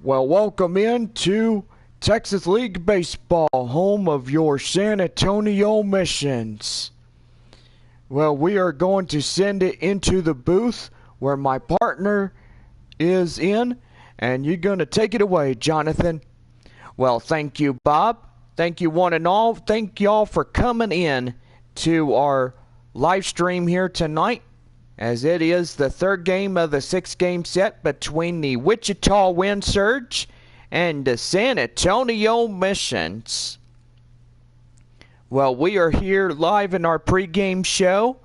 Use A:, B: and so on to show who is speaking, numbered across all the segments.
A: Well, welcome into Texas League Baseball, home of your San Antonio Missions. Well, we are going to send it into the booth where my partner is in, and you're going to take it away, Jonathan. Well, thank you, Bob. Thank you, one and all. Thank y'all for coming in to our live stream here tonight, as it is the third game of the 6-game set between the Wichita Wind Surge and the San Antonio Missions. Well, we are here live in our pregame show,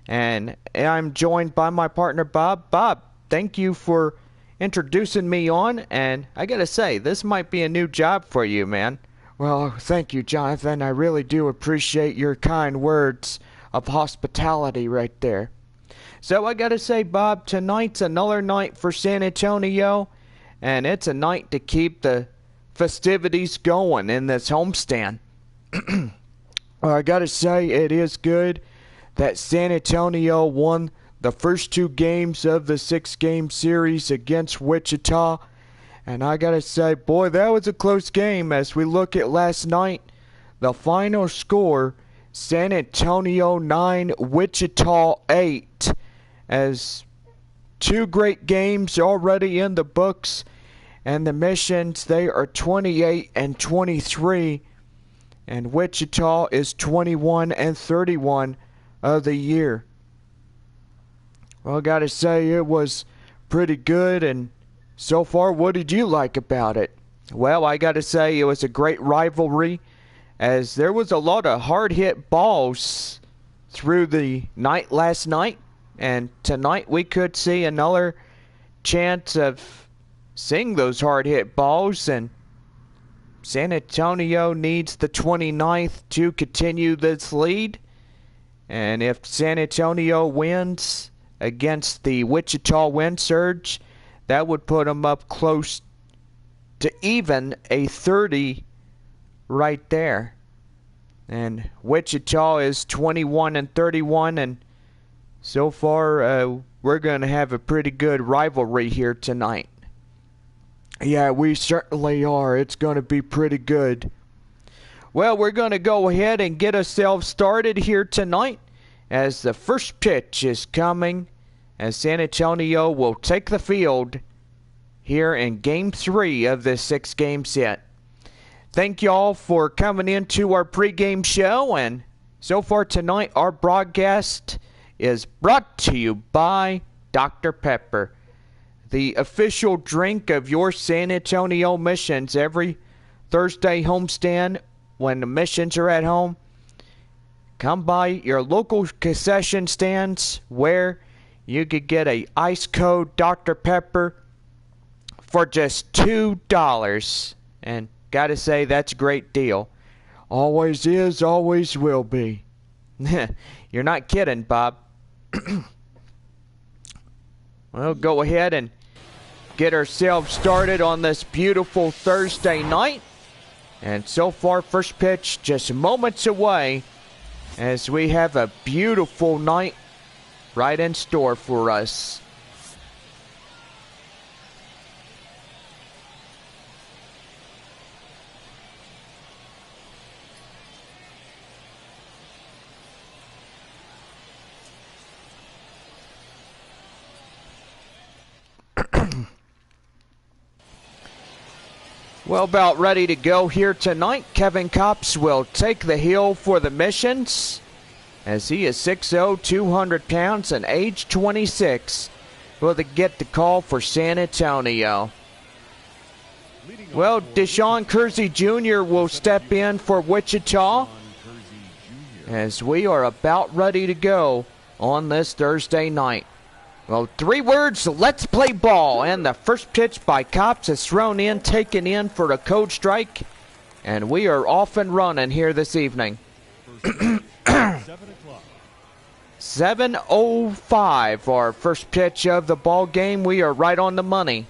A: and I'm joined by my partner, Bob. Bob, thank you for introducing me on, and I gotta say, this might be a new job for you, man. Well, thank you, Jonathan. I really do appreciate your kind words of hospitality right there. So I gotta say, Bob, tonight's another night for San Antonio, and it's a night to keep the festivities going in this homestand. Well, I gotta say, it is good that San Antonio won the first 2 games of the 6-game series against Wichita. And I gotta say, boy, that was a close game. As we look at last night, the final score, San Antonio 9, Wichita 8. As 2 great games already in the books, and the Missions, they are 28 and 23, and Wichita is 21 and 31 of the year. Well, I gotta say, it was pretty good, and so far, what did you like about it? Well, I gotta say, it was a great rivalry, as there was a lot of hard-hit balls through the night last night. And tonight we could see another chance of seeing those hard-hit balls. And San Antonio needs the 29th to continue this lead. And if San Antonio wins against the Wichita Wind Surge, that would put them up close to even a 30 right there. And Wichita is 21 and 31, and so far, we're going to have a pretty good rivalry here tonight. Yeah, we certainly are. It's going to be pretty good. Well, we're going to go ahead and get ourselves started here tonight, as the first pitch is coming, as San Antonio will take the field here in Game 3 of this 6-game set. Thank y'all for coming into our pregame show, and so far tonight, our broadcast is brought to you by Dr. Pepper, the official drink of your San Antonio Missions. Every Thursday homestand when the Missions are at home, come by your local concession stands where you could get a ice cold Dr. Pepper for just $2. And gotta say, that's a great deal. Always is, always will be. You're not kidding, Bob. Well, go ahead and get ourselves started on this beautiful Thursday night. And so far, first pitch just moments away, as we have a beautiful night right in store for us. Well, about ready to go here tonight. Kevin Copps will take the hill for the Missions, as he is 6'0", 200 pounds, and age 26. Will they get the call for San Antonio? Well, Deshaun Kersey Jr. will step in for Wichita, as we are about ready to go on this Thursday night. Well, 3 words, let's play ball. And the first pitch by Copps is thrown in, taken in for a cold strike. And we are off and running here this evening. 7:05, our first pitch of the ball game. We are right on the money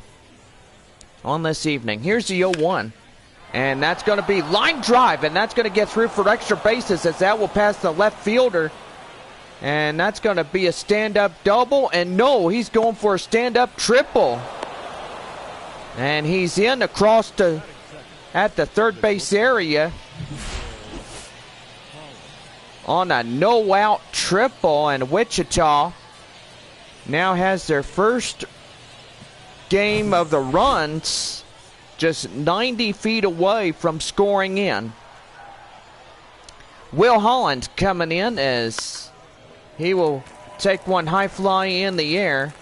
A: on this evening. Here's the 0-1. And that's going to be line drive, and that's going to get through for extra bases, as that will pass the left fielder. And that's going to be a stand-up double. And no, he's going for a stand-up triple. And he's in across at the third base area on a no-out triple, and Wichita now has their first game of the runs just 90 feet away from scoring in. Will Holland coming in as he will take one high fly in the air.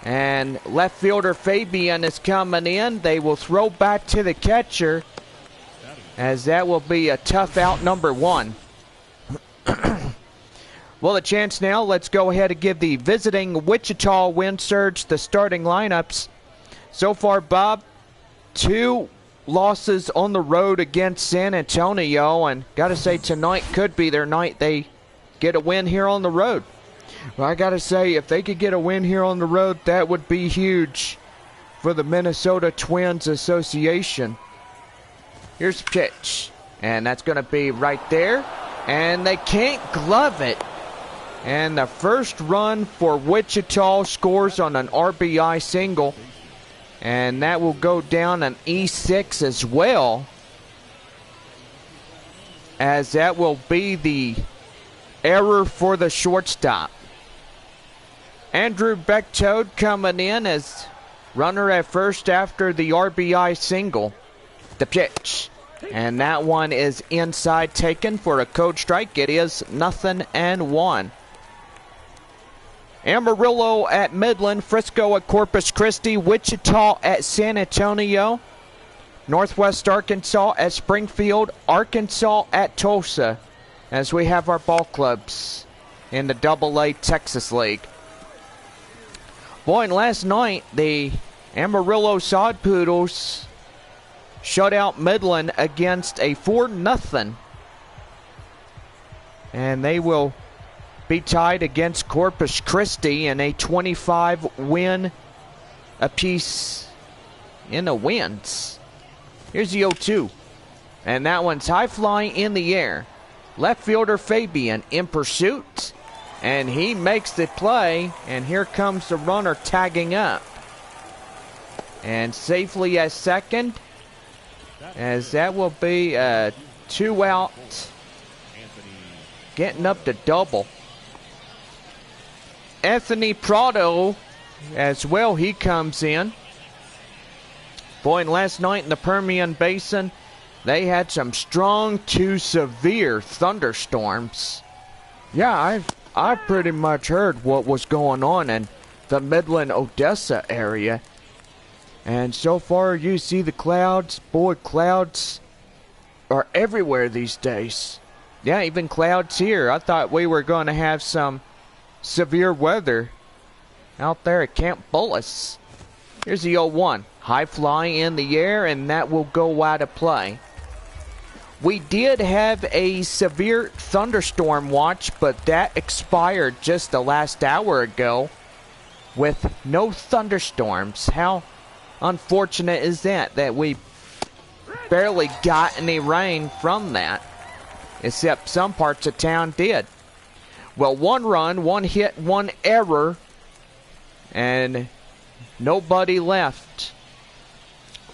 A: And left fielder Fabian is coming in. They will throw back to the catcher as that will be a tough out number one. Well, a chance now. Let's go ahead and give the visiting Wichita Wind Surge the starting lineups. So far, Bob, 2 losses on the road against San Antonio, and got to say tonight could be their night they get a win here on the road. Well, I got to say, if they could get a win here on the road, that would be huge for the Minnesota Twins Association. Here's the pitch, and that's going to be right there, and they can't glove it. And the first run for Wichita scores on an RBI single, and that will go down an E6 as well, as that will be the error for the shortstop. Andrew Bechtold coming in as runner at first after the RBI single. The pitch, and that one is inside, taken for a code strike. It is 0-1. Amarillo at Midland, Frisco at Corpus Christi, Wichita at San Antonio, Northwest Arkansas at Springfield, Arkansas at Tulsa, as we have our ball clubs in the AA Texas League. Boy, and last night the Amarillo Sod Poodles shut out Midland against a 4-0. And they will be tied against Corpus Christi in a 25-win apiece in the wins. Here's the 0-2. And that one's high flying in the air. Left fielder Fabian in pursuit. And he makes the play. And here comes the runner tagging up. And safely at second, as that will be a 2-out. Getting up to double. Anthony Prado as well, he comes in. Boy, and last night in the Permian Basin, they had some strong to severe thunderstorms. Yeah, I've pretty much heard what was going on in the Midland-Odessa area. And so far you see the clouds. Boy, clouds are everywhere these days. Yeah, even clouds here. I thought we were going to have some severe weather out there at Camp Bullis. Here's the 0-1. High fly in the air, and that will go out of play. We did have a severe thunderstorm watch, but that expired just the last hour ago with no thunderstorms. How unfortunate is that we barely got any rain from that, except some parts of town did. Well, 1 run, 1 hit, 1 error, and nobody left.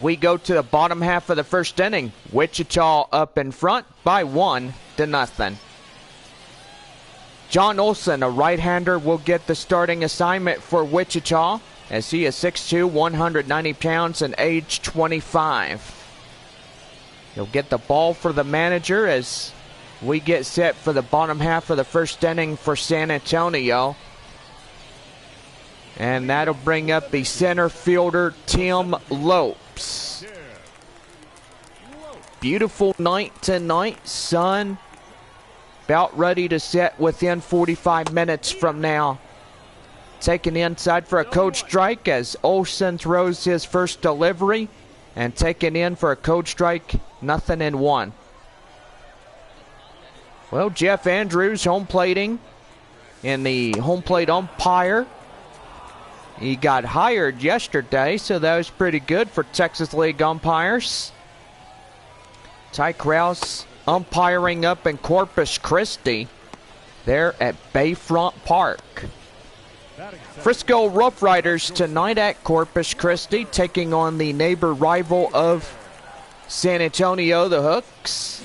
A: We go to the bottom half of the first inning. Wichita up in front by 1-0. John Olson, a right-hander, will get the starting assignment for Wichita, as he is 6'2", 190 pounds, and age 25. He'll get the ball for the manager as we get set for the bottom half of the first inning for San Antonio. And that'll bring up the center fielder, Tim Lopes. Beautiful night tonight. Sun about ready to set within 45 minutes from now. Taken inside for a code strike as Olsen throws his first delivery. And taken in for a code strike, 0-1. Well, Jeff Andrews home plating in the home plate umpire. He got hired yesterday, so that was pretty good for Texas League umpires. Ty Krause umpiring up in Corpus Christi there at Bayfront Park. Frisco Rough Riders tonight at Corpus Christi, taking on the neighbor rival of San Antonio, the Hooks.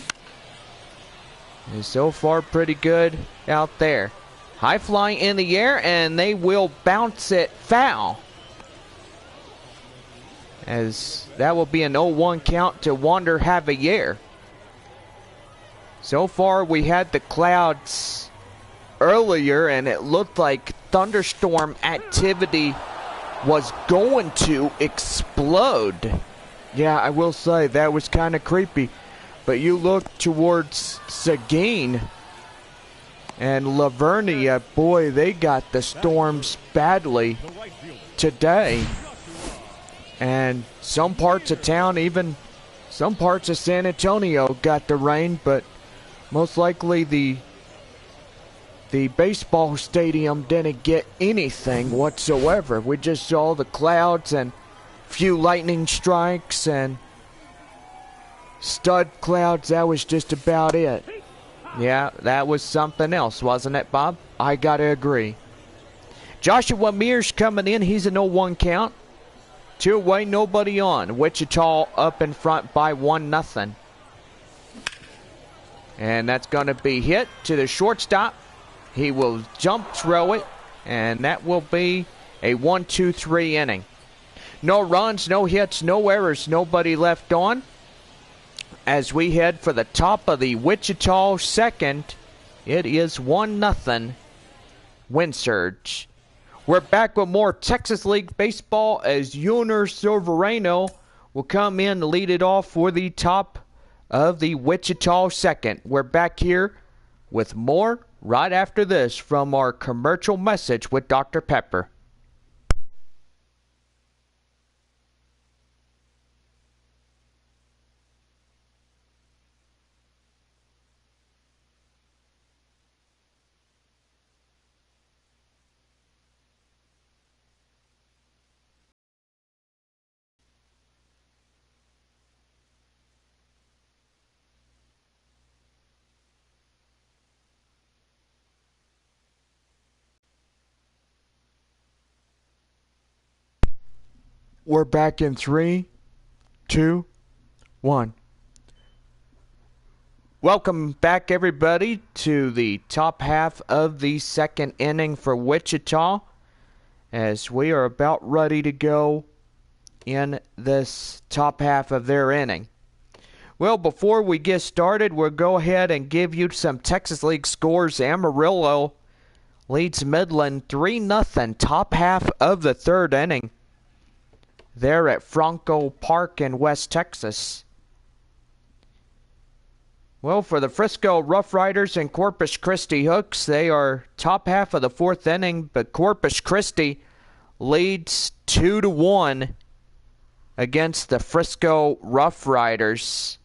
A: And so far, pretty good out there. High flying in the air, and they will bounce it foul, as that will be an 0-1 count to Wander Javier. So far, we had the clouds earlier, and it looked like thunderstorm activity was going to explode. Yeah, I will say that was kind of creepy. But you look towards Seguin and Lavernia, boy, they got the storms badly today. And some parts of town, even some parts of San Antonio got the rain, but most likely the baseball stadium didn't get anything whatsoever. We just saw the clouds and few lightning strikes and stud clouds. That was just about it. Yeah, that was something else, wasn't it, Bob? I gotta agree. Joshua Mears coming in. He's an 0-1 count. 2 away, nobody on. Wichita up in front by 1-0. And that's going to be hit to the shortstop. He will jump throw it, and that will be a 1-2-3 inning. No runs, no hits, no errors, nobody left on. As we head for the top of the Wichita second, it is 1-0 wind surge. We're back with more Texas League baseball as Junior Silverano will come in to lead it off for the top of the Wichita second. We're back here with more right after this from our commercial message with Dr. Pepper. We're back in 3, 2, 1. Welcome back, everybody, to the top half of the second inning for Wichita, as we are about ready to go in this top half of their inning. Well, before we get started, we'll go ahead and give you some Texas League scores. Amarillo leads Midland 3-0, top half of the third inning. There at Franco Park in West Texas. Well, for the Frisco Rough Riders and Corpus Christi Hooks, they are top half of the fourth inning, but Corpus Christi leads 2-1 against the Frisco Rough Riders.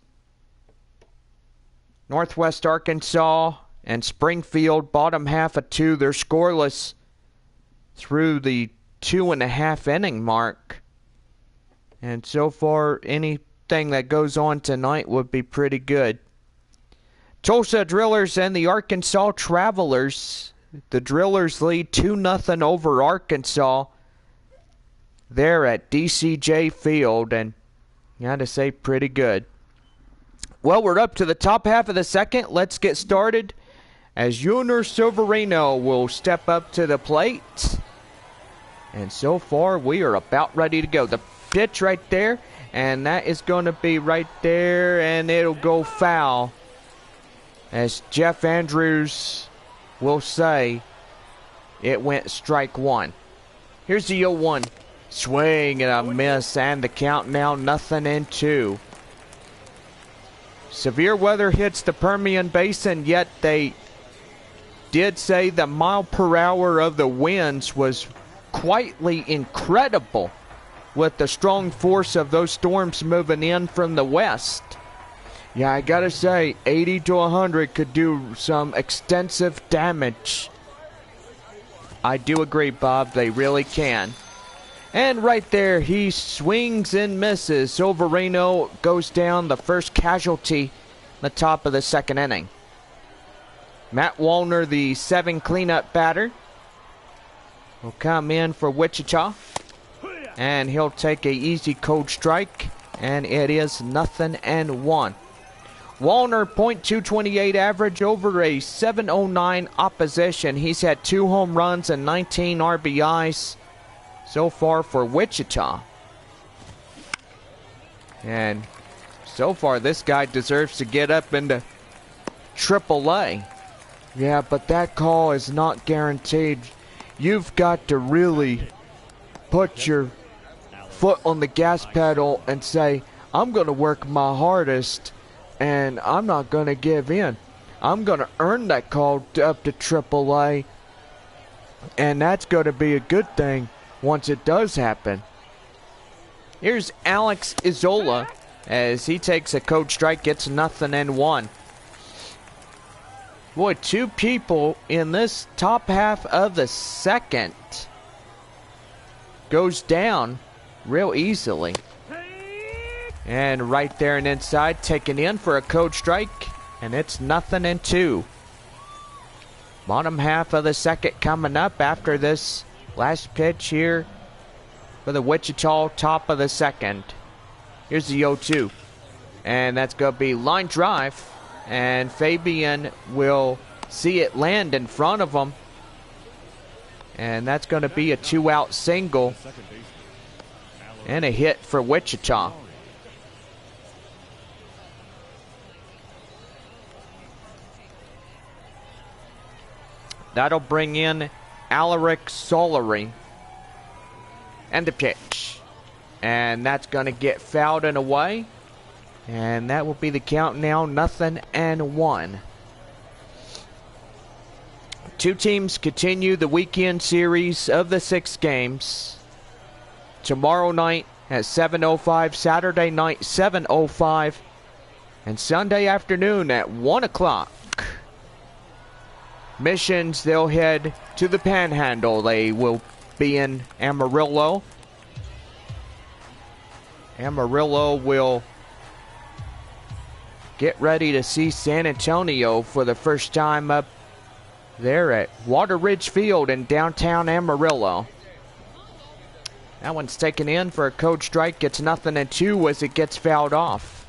A: Northwest Arkansas and Springfield, bottom half of 2, they're scoreless through the 2.5 inning mark. And so far, anything that goes on tonight would be pretty good. Tulsa Drillers and the Arkansas Travelers. The Drillers lead 2-0 over Arkansas there at DCJ Field. And you got to say, pretty good. Well, we're up to the top half of the second. Let's get started as Junior Silverano will step up to the plate. And so far, we are about ready to go. The pitch right there, and that is going to be right there, and it'll go foul, as Jeff Andrews will say it went strike one. Here's the 0-1 swing and a miss, and the count now 0-2. Severe weather hits the Permian Basin, yet they did say the mile per hour of the winds was quietly incredible, with the strong force of those storms moving in from the west. Yeah, I gotta say, 80 to 100 could do some extensive damage. I do agree, Bob, they really can. And right there, he swings and misses. Silverano goes down, the first casualty in the top of the second inning. Matt Wallner, the 7 cleanup batter. will come in for Wichita. And he'll take a easy cold strike. And it is 0-1. Wallner, .228 average over a 709 opposition. He's had 2 home runs and 19 RBIs so far for Wichita. And so far, this guy deserves to get up into AAA. Yeah, but that call is not guaranteed. You've got to really put your foot on the gas pedal and say, I'm going to work my hardest and I'm not going to give in. I'm going to earn that call up to AAA, and that's going to be a good thing once it does happen. Here's Alex Isola as he takes a cold strike, gets 0-1. Boy, 2 people in this top half of the second goes down real easily. And right there and inside, taken in for a cold strike, and it's 0-2. Bottom half of the second coming up after this last pitch here for the Wichita top of the second. Here's the 0-2. And that's going to be line drive. And Fabian will see it land in front of him. And that's going to be a 2-out single. And a hit for Wichita. That'll bring in Alaric Solari. And the pitch. And that's going to get fouled and away. And that will be the count now, 0-1. 2 teams continue the weekend series of the 6 games. Tomorrow night at 7:05, Saturday night 7:05, and Sunday afternoon at 1 o'clock. Missions, they'll head to the Panhandle. They will be in Amarillo. Amarillo will get ready to see San Antonio for the first time up there at Water Ridge Field in downtown Amarillo. That one's taken in for a cold strike, gets 0-2 as it gets fouled off.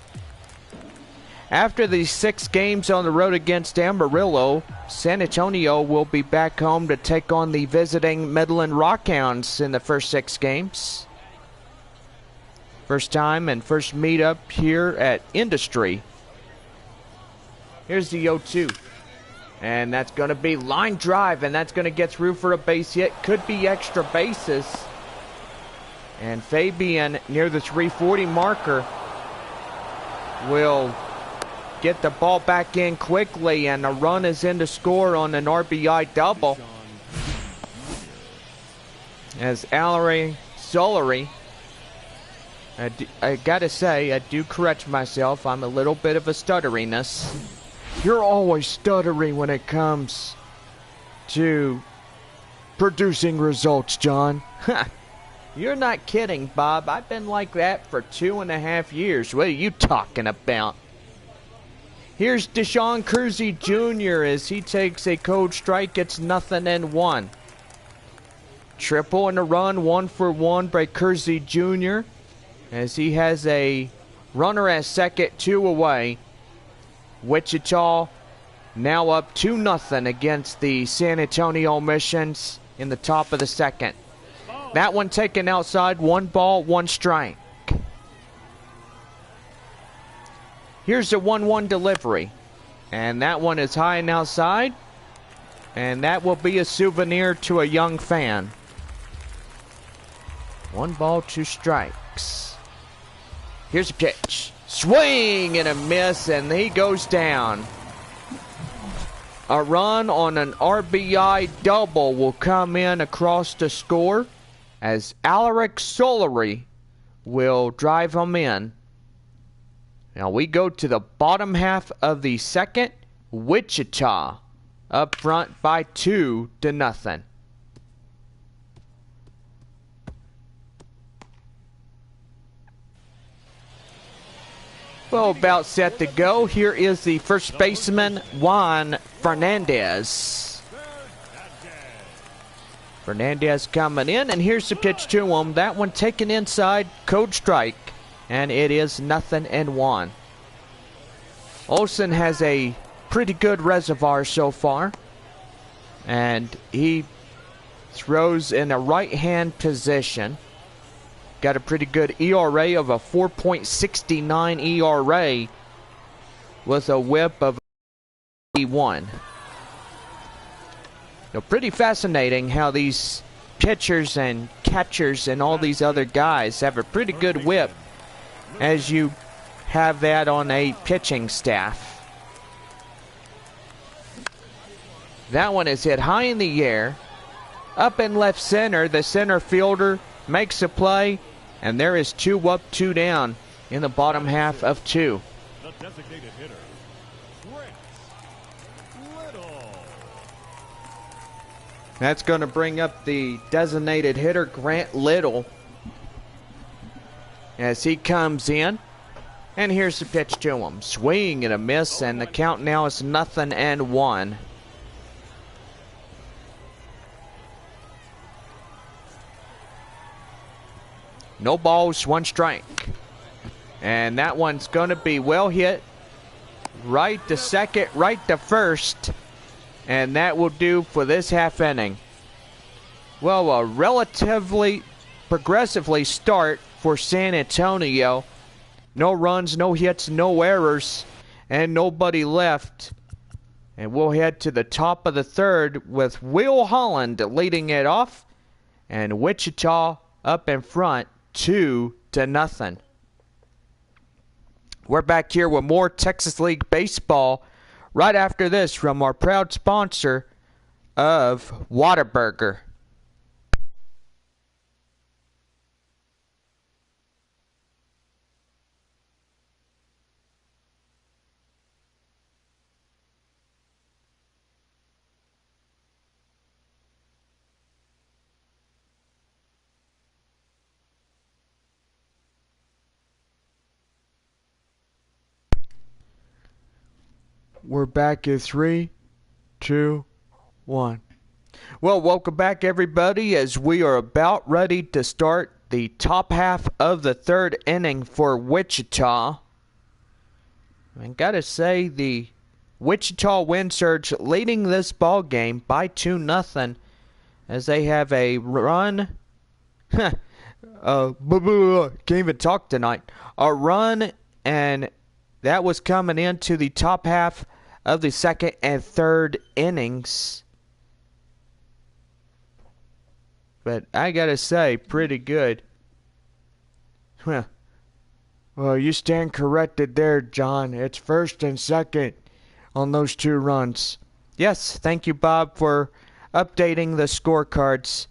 A: After these 6 games on the road against Amarillo, San Antonio will be back home to take on the visiting Midland Rockhounds in the first 6 games. First time and first meetup here at Industry. Here's the 0-2. And that's going to be line drive, and that's going to get through for a base hit. Could be extra bases. And Fabian, near the 340 marker, will get the ball back in quickly, and a run is in to score on an RBI double. As Alaric Solari, I gotta say, I do correct myself, I'm a little bit of a stutteriness. You're always stuttering when it comes to producing results, John. You're not kidding, Bob. I've been like that for 2.5 years. What are you talking about? Here's Deshaun Kersey Jr. as he takes a cold strike. It's 0-1. Triple and a run, 1 for 1 by Kersey Jr. as he has a runner at second, 2 away. Wichita now up 2-0 against the San Antonio Missions in the top of the second. That one taken outside, 1 ball, 1 strike. Here's a 1-1 delivery. And that one is high and outside. And that will be a souvenir to a young fan. 1 ball, 2 strikes. Here's a pitch. Swing and a miss, and he goes down. A run on an RBI double will come in across the score as Alaric Solari will drive him in. Now we go to the bottom half of the second. Wichita up front by 2-0. Well, about set to go. Here is the first baseman, Juan Fernandez. Fernandez coming in, and here's the pitch to him. That one taken inside, code strike, and it is 0-1. Olsen has a pretty good reservoir so far, and he throws in a right-hand position. Got a pretty good ERA of a 4.69 ERA with a whip of 1. Now, pretty fascinating how these pitchers and catchers and all these other guys have a pretty good whip as you have that on a pitching staff. That one is hit high in the air. Up in left center, the center fielder makes a play, and there is 2 up, 2 down in the bottom half of 2.
B: The designated hitter,
A: That's going to bring up the designated hitter, Grant Little, as he comes in. And here's the pitch to him. Swing and a miss, and the count now is 0-1. No balls, 1 strike. And that one's going to be well hit. Right to second, right to first. And that will do for this half inning. Well, a relatively progressively start for San Antonio. No runs, no hits, no errors, and nobody left. And we'll head to the top of the third with Will Holland leading it off, and Wichita up in front 2-0. We're back here with more Texas League baseball right after this from our proud sponsor of Whataburger. We're back at 3, 2, 1. Well, welcome back, everybody, as we are about ready to start the top half of the third inning for Wichita. I gotta say, the Wichita Wind Surge leading this ball game by 2-0, as they have a run. Can't even talk tonight. A run, and that was coming into the top half of the second and third innings. But I gotta say, pretty good. Well, you stand corrected there, John. It's first and second on those 2 runs. Yes, thank you, Bob, for updating the scorecards.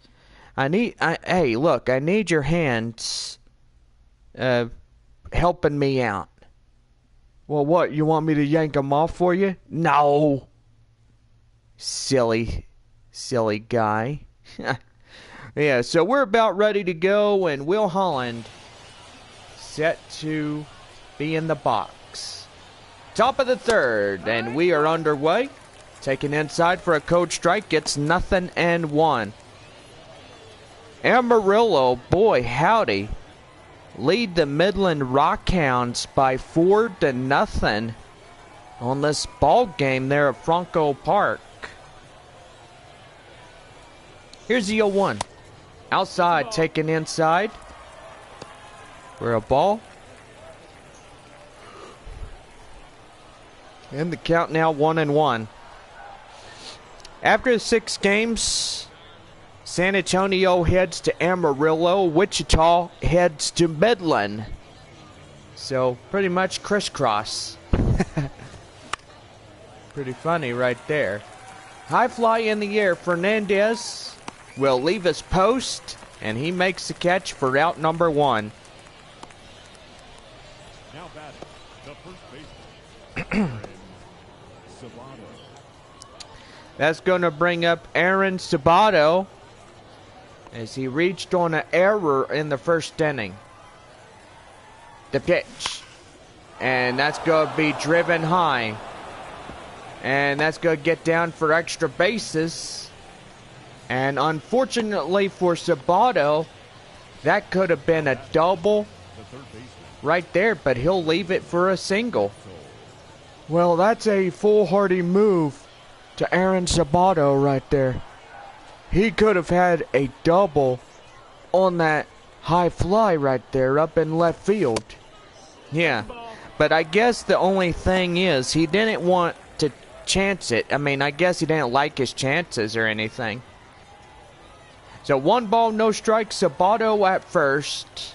A: Hey, look, I need your hands helping me out. Well, what, you want me to yank them off for you? No. Silly guy. Yeah, so we're about ready to go, and Will Holland set to be in the box. Top of the third, and we are underway. Taken inside for a code strike, gets 0-1. Amarillo, boy howdy, lead the Midland Rockhounds by 4-0 on this ball game there at Franco Park. Here's the 0-1. Outside, taken inside for a ball. And the count now 1-1. After 6 games, San Antonio heads to Amarillo. Wichita heads to Midland. So, pretty much crisscross. Pretty funny right there. High fly in the air. Fernandez will leave his post, and he makes the catch for out number 1.
B: Now batting, the first baseman,
A: That's going to bring up Aaron Sabato, as he reached on an error in the first inning. The pitch. And that's going to be driven high. And that's going to get down for extra bases. And unfortunately for Sabato, that could have been a double right there, but he'll leave it for a single. Well, that's a foolhardy move to Aaron Sabato right there. He could have had a double on that high fly right there up in left field. Yeah, but I guess the only thing is he didn't want to chance it. I mean, I guess he didn't like his chances or anything. So 1 ball, no strike, Sabato at first.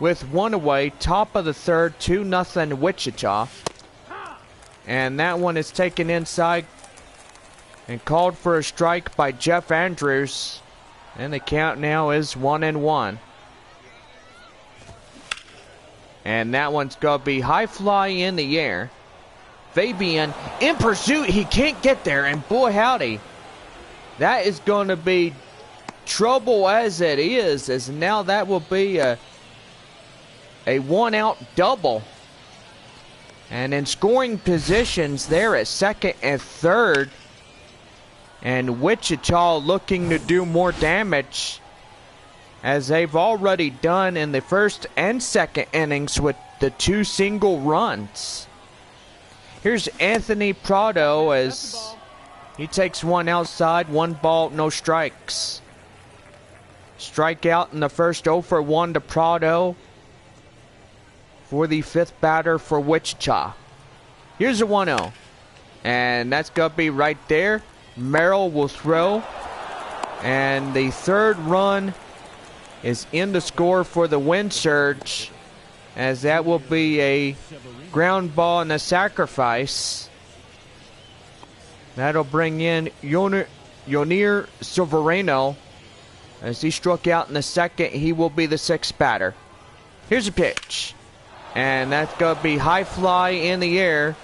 A: With 1 away, top of the third, 2-0 Wichita. And that one is taken inside and called for a strike by Jeff Andrews. And the count now is 1-1. And that one's going to be high fly in the air. Fabian in pursuit. He can't get there. And boy, howdy. That is going to be trouble as it is. As now that will be a 1-out double. And in scoring positions there at second and third. And Wichita looking to do more damage, as they've already done in the first and second innings with the 2 single runs. Here's Anthony Prado as he takes one outside, 1 ball, no strikes. Strikeout in the first, 0 for 1 to Prado for the 5th batter for Wichita. Here's a 1-0, and that's going to be right there. Merrill will throw, and the 3rd run is in the score for the Wind Surge, as that will be a ground ball and a sacrifice. That'll bring in Yonir Severino. As he struck out in the second, he will be the 6th batter. Here's a pitch, and that's going to be high fly in the air.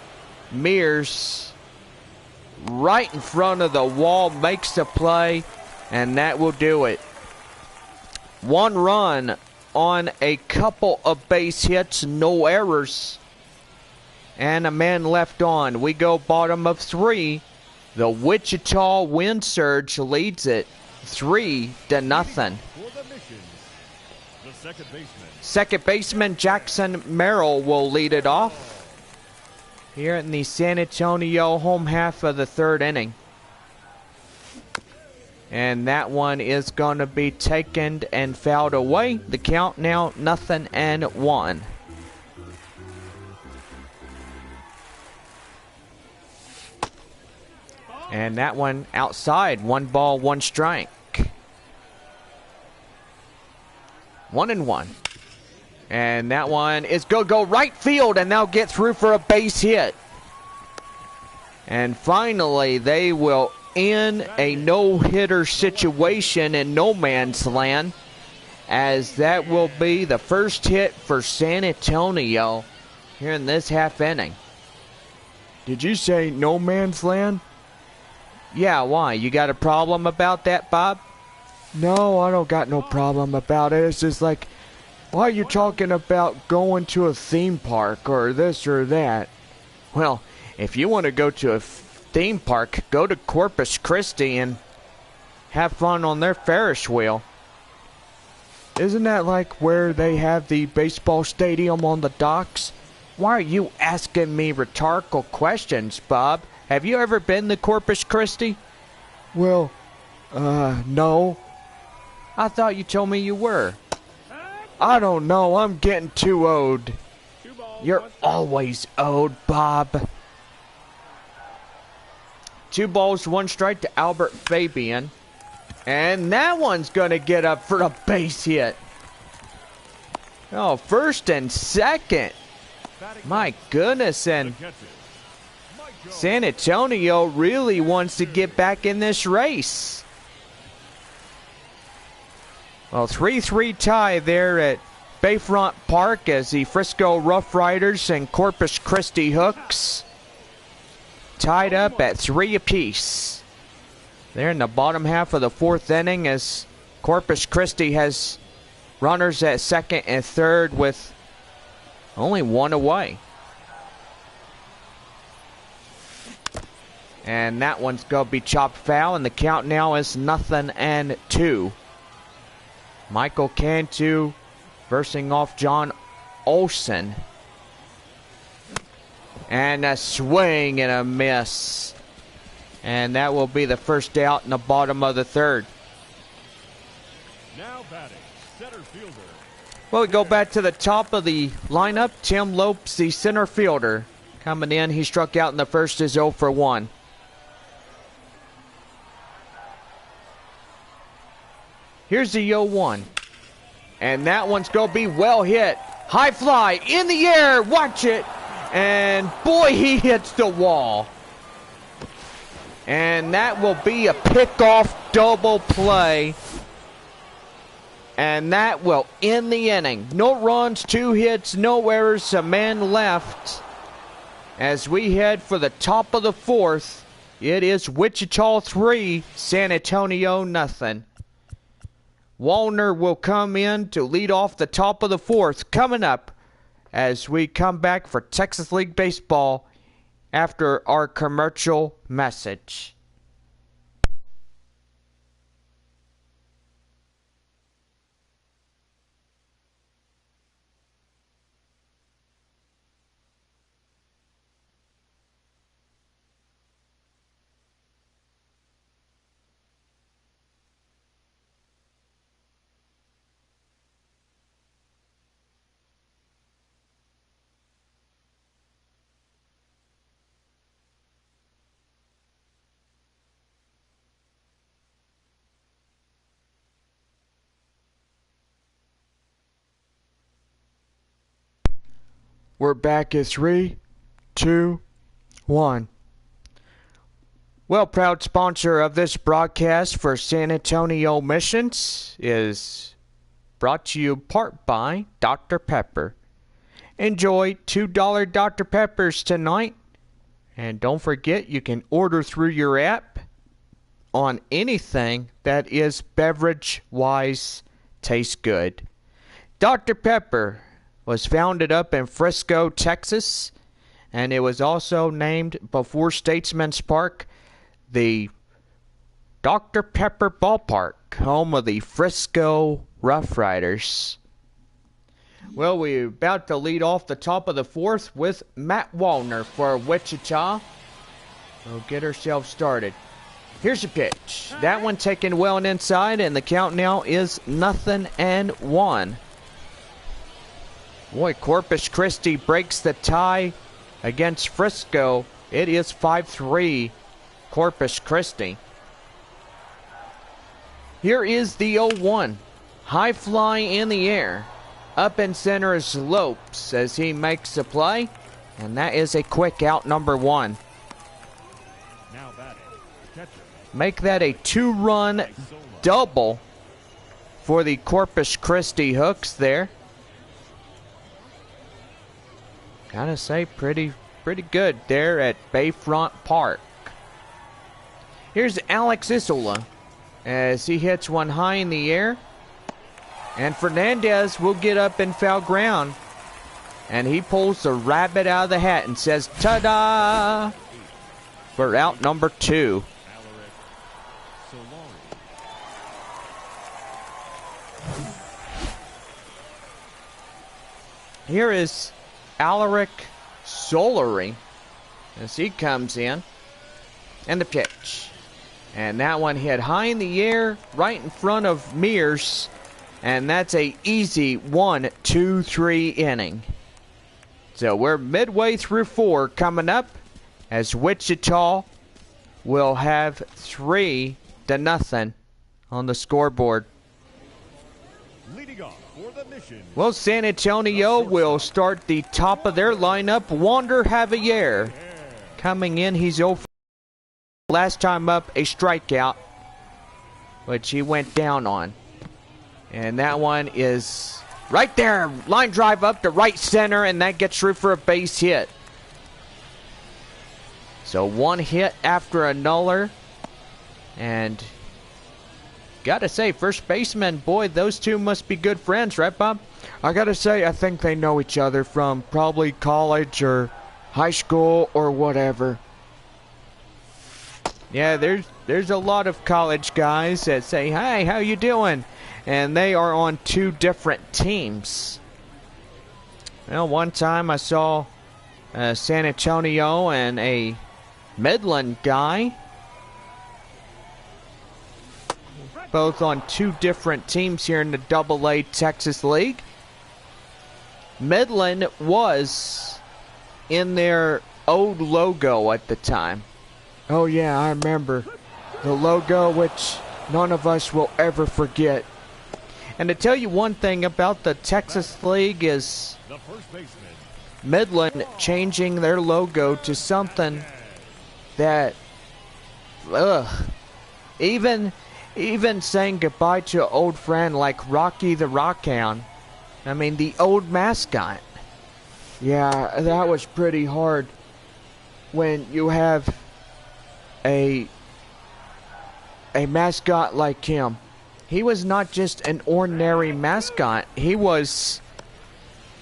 A: Mears right in front of the wall makes the play, and that will do it. 1 run on a couple of base hits, no errors, and a man left on. We go bottom of 3. The Wichita Wind Surge leads it 3-0. Second baseman Jackson Merrill will lead it off here in the San Antonio home half of the 3rd inning. And that one is going to be taken and fouled away. The count now 0-1. And that one outside, 1 ball, 1 strike. 1-1. And that one is going to go right field, and they'll get through for a base hit. And finally, they will end a no-hitter situation in no man's land, as that will be the first hit for San Antonio here in this half inning. Did you say no man's land? Yeah, why? You got a problem about that, Bob? No, I don't got no problem about it. It's just like, why are you talking about going to a theme park or this or that? Well, if you want to go to a theme park, go to Corpus Christi and have fun on their Ferris wheel. Isn't that like where they have the baseball stadium on the docks? Why are you asking me rhetorical questions, Bob? Have you ever been to Corpus Christi? Well, no. I thought you told me you were. I don't know. I'm getting too old. You're always old, Bob. 2 balls, 1 strike to Albert Fabian. And that one's going to get up for a base hit. Oh, first and second. My goodness, and San Antonio really wants to get back in this race. Well, 3-3 tie there at Bayfront Park as the Frisco Rough Riders and Corpus Christi Hooks tied up at 3 apiece. They're in the bottom half of the 4th inning as Corpus Christi has runners at second and third with only 1 away. And that one's going to be chopped foul, and the count now is 0-2. Michael Cantu versing off John Olson. And a swing and a miss. And that will be the first out in the bottom of the third.
B: Now batting, center fielder.
A: Well, we go back to the top of the lineup. Tim Lopes, the center fielder. Coming in, he struck out in the first, is 0 for 1. Here's the 0-1. And that one's going to be well hit. High fly in the air. Watch it. And boy, he hits the wall. And that will be a pickoff double play. And that will end the inning. No runs, 2 hits, no errors, a man left. As we head for the top of the fourth, it is Wichita 3, San Antonio nothing. Wallner will come in to lead off the top of the fourth. Coming up as we come back for Texas League Baseball after our commercial message. We're back at 3, 2, 1. Well, proud sponsor of this broadcast for San Antonio Missions is brought to you part by Dr. Pepper. Enjoy $2 Dr. Peppers tonight. And don't forget, you can order through your app on anything that is beverage-wise tastes good. Dr. Pepper was founded up in Frisco, Texas, and it was also named before Statesman's Park the Dr. Pepper Ballpark, home of the Frisco Rough Riders. Well, we're about to lead off the top of the fourth with Matt Wallner for Wichita. We'll get ourselves started. Here's the pitch. That one taken well and inside, and the count now is 0-1. Boy, Corpus Christi breaks the tie against Frisco. It is 5-3 Corpus Christi. Here is the 0-1. High fly in the air. Up in center is Lopes as he makes the play. And that is a quick out, number 1.
B: Now batting, catcher.
A: Make that a 2-run double for the Corpus Christi Hooks there. Gotta say, pretty good there at Bayfront Park. Here's Alex Isola as he hits one high in the air. And Fernandez will get up in foul ground. And he pulls the rabbit out of the hat and says, ta-da! For out number 2. Here is Alaric Solari as he comes in. And the pitch. And that one hit high in the air right in front of Mears. And that's a easy 1-2-3 inning. So we're midway through 4 coming up as Wichita will have 3-0 on the scoreboard.
B: Leading off for the mission.
A: Well, San Antonio will start the top of their lineup. Wander Javier coming in. He's 0 for last time up, a strikeout, which he went down on. And that one is right there. Line drive up to right center, and that gets through for a base hit. So 1 hit after another. And gotta say, first baseman, boy, those two must be good friends, right, Bob? I gotta say, I think they know each other from probably college or high school or whatever. Yeah, there's a lot of college guys that say, "Hey, how you doing?" And they are on two different teams. Well, one time I saw San Antonio and a Midland guy, both on two different teams here in the AA Texas League. Midland was in their old logo at the time. Oh yeah, I remember the logo, which none of us will ever forget. And to tell you one thing about the Texas League is Midland changing their logo to something that, even saying goodbye to an old friend like Rocky the Rockhound. I mean, the old mascot. Yeah, that was pretty hard when you have a mascot like him. He was not just an ordinary mascot. He was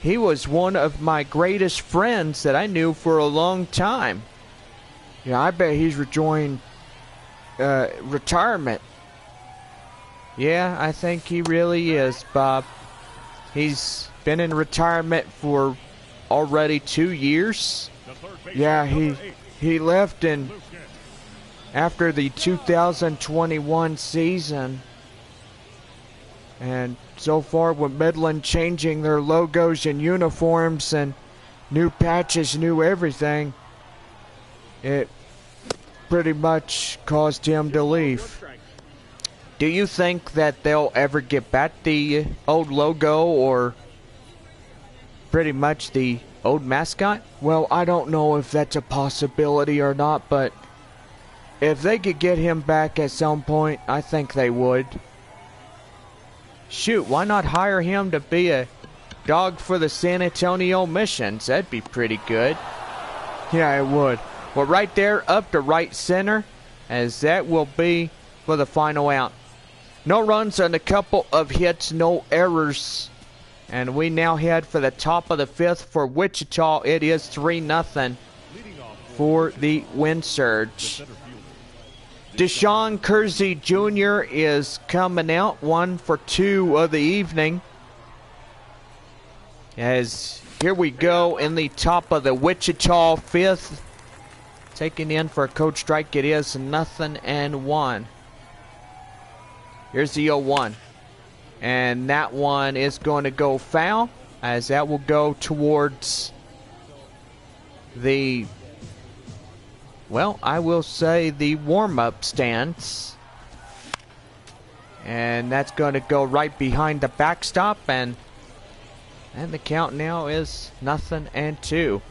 A: one of my greatest friends that I knew for a long time. Yeah, I bet he's rejoined retirement. Yeah, I think he really is, Bob. He's been in retirement for already 2 years. Yeah, he left after the 2021 season. And so far with Midland changing their logos and uniforms and new patches, new everything, it pretty much caused him to leave. Do you think that they'll ever get back the old logo or pretty much the old mascot? Well, I don't know if that's a possibility or not, but if they could get him back at some point, I think they would. Shoot, why not hire him to be a dog for the San Antonio Missions? That'd be pretty good. Yeah, it would. Well, right there, up to right center, as that will be for the final out. No runs and a couple of hits, no errors. And we now head for the top of the fifth for Wichita. It is 3-0 for the Wind Surge. Deshaun Kersey Jr. is coming out, 1 for 2 of the evening. As here we go in the top of the Wichita fifth. Taking in for a code strike, it is 0-1. Here's the 0-1. And that one is going to go foul, as that will go towards the, well, I will say the warm-up stance. And that's going to go right behind the backstop, and the count now is 0-2.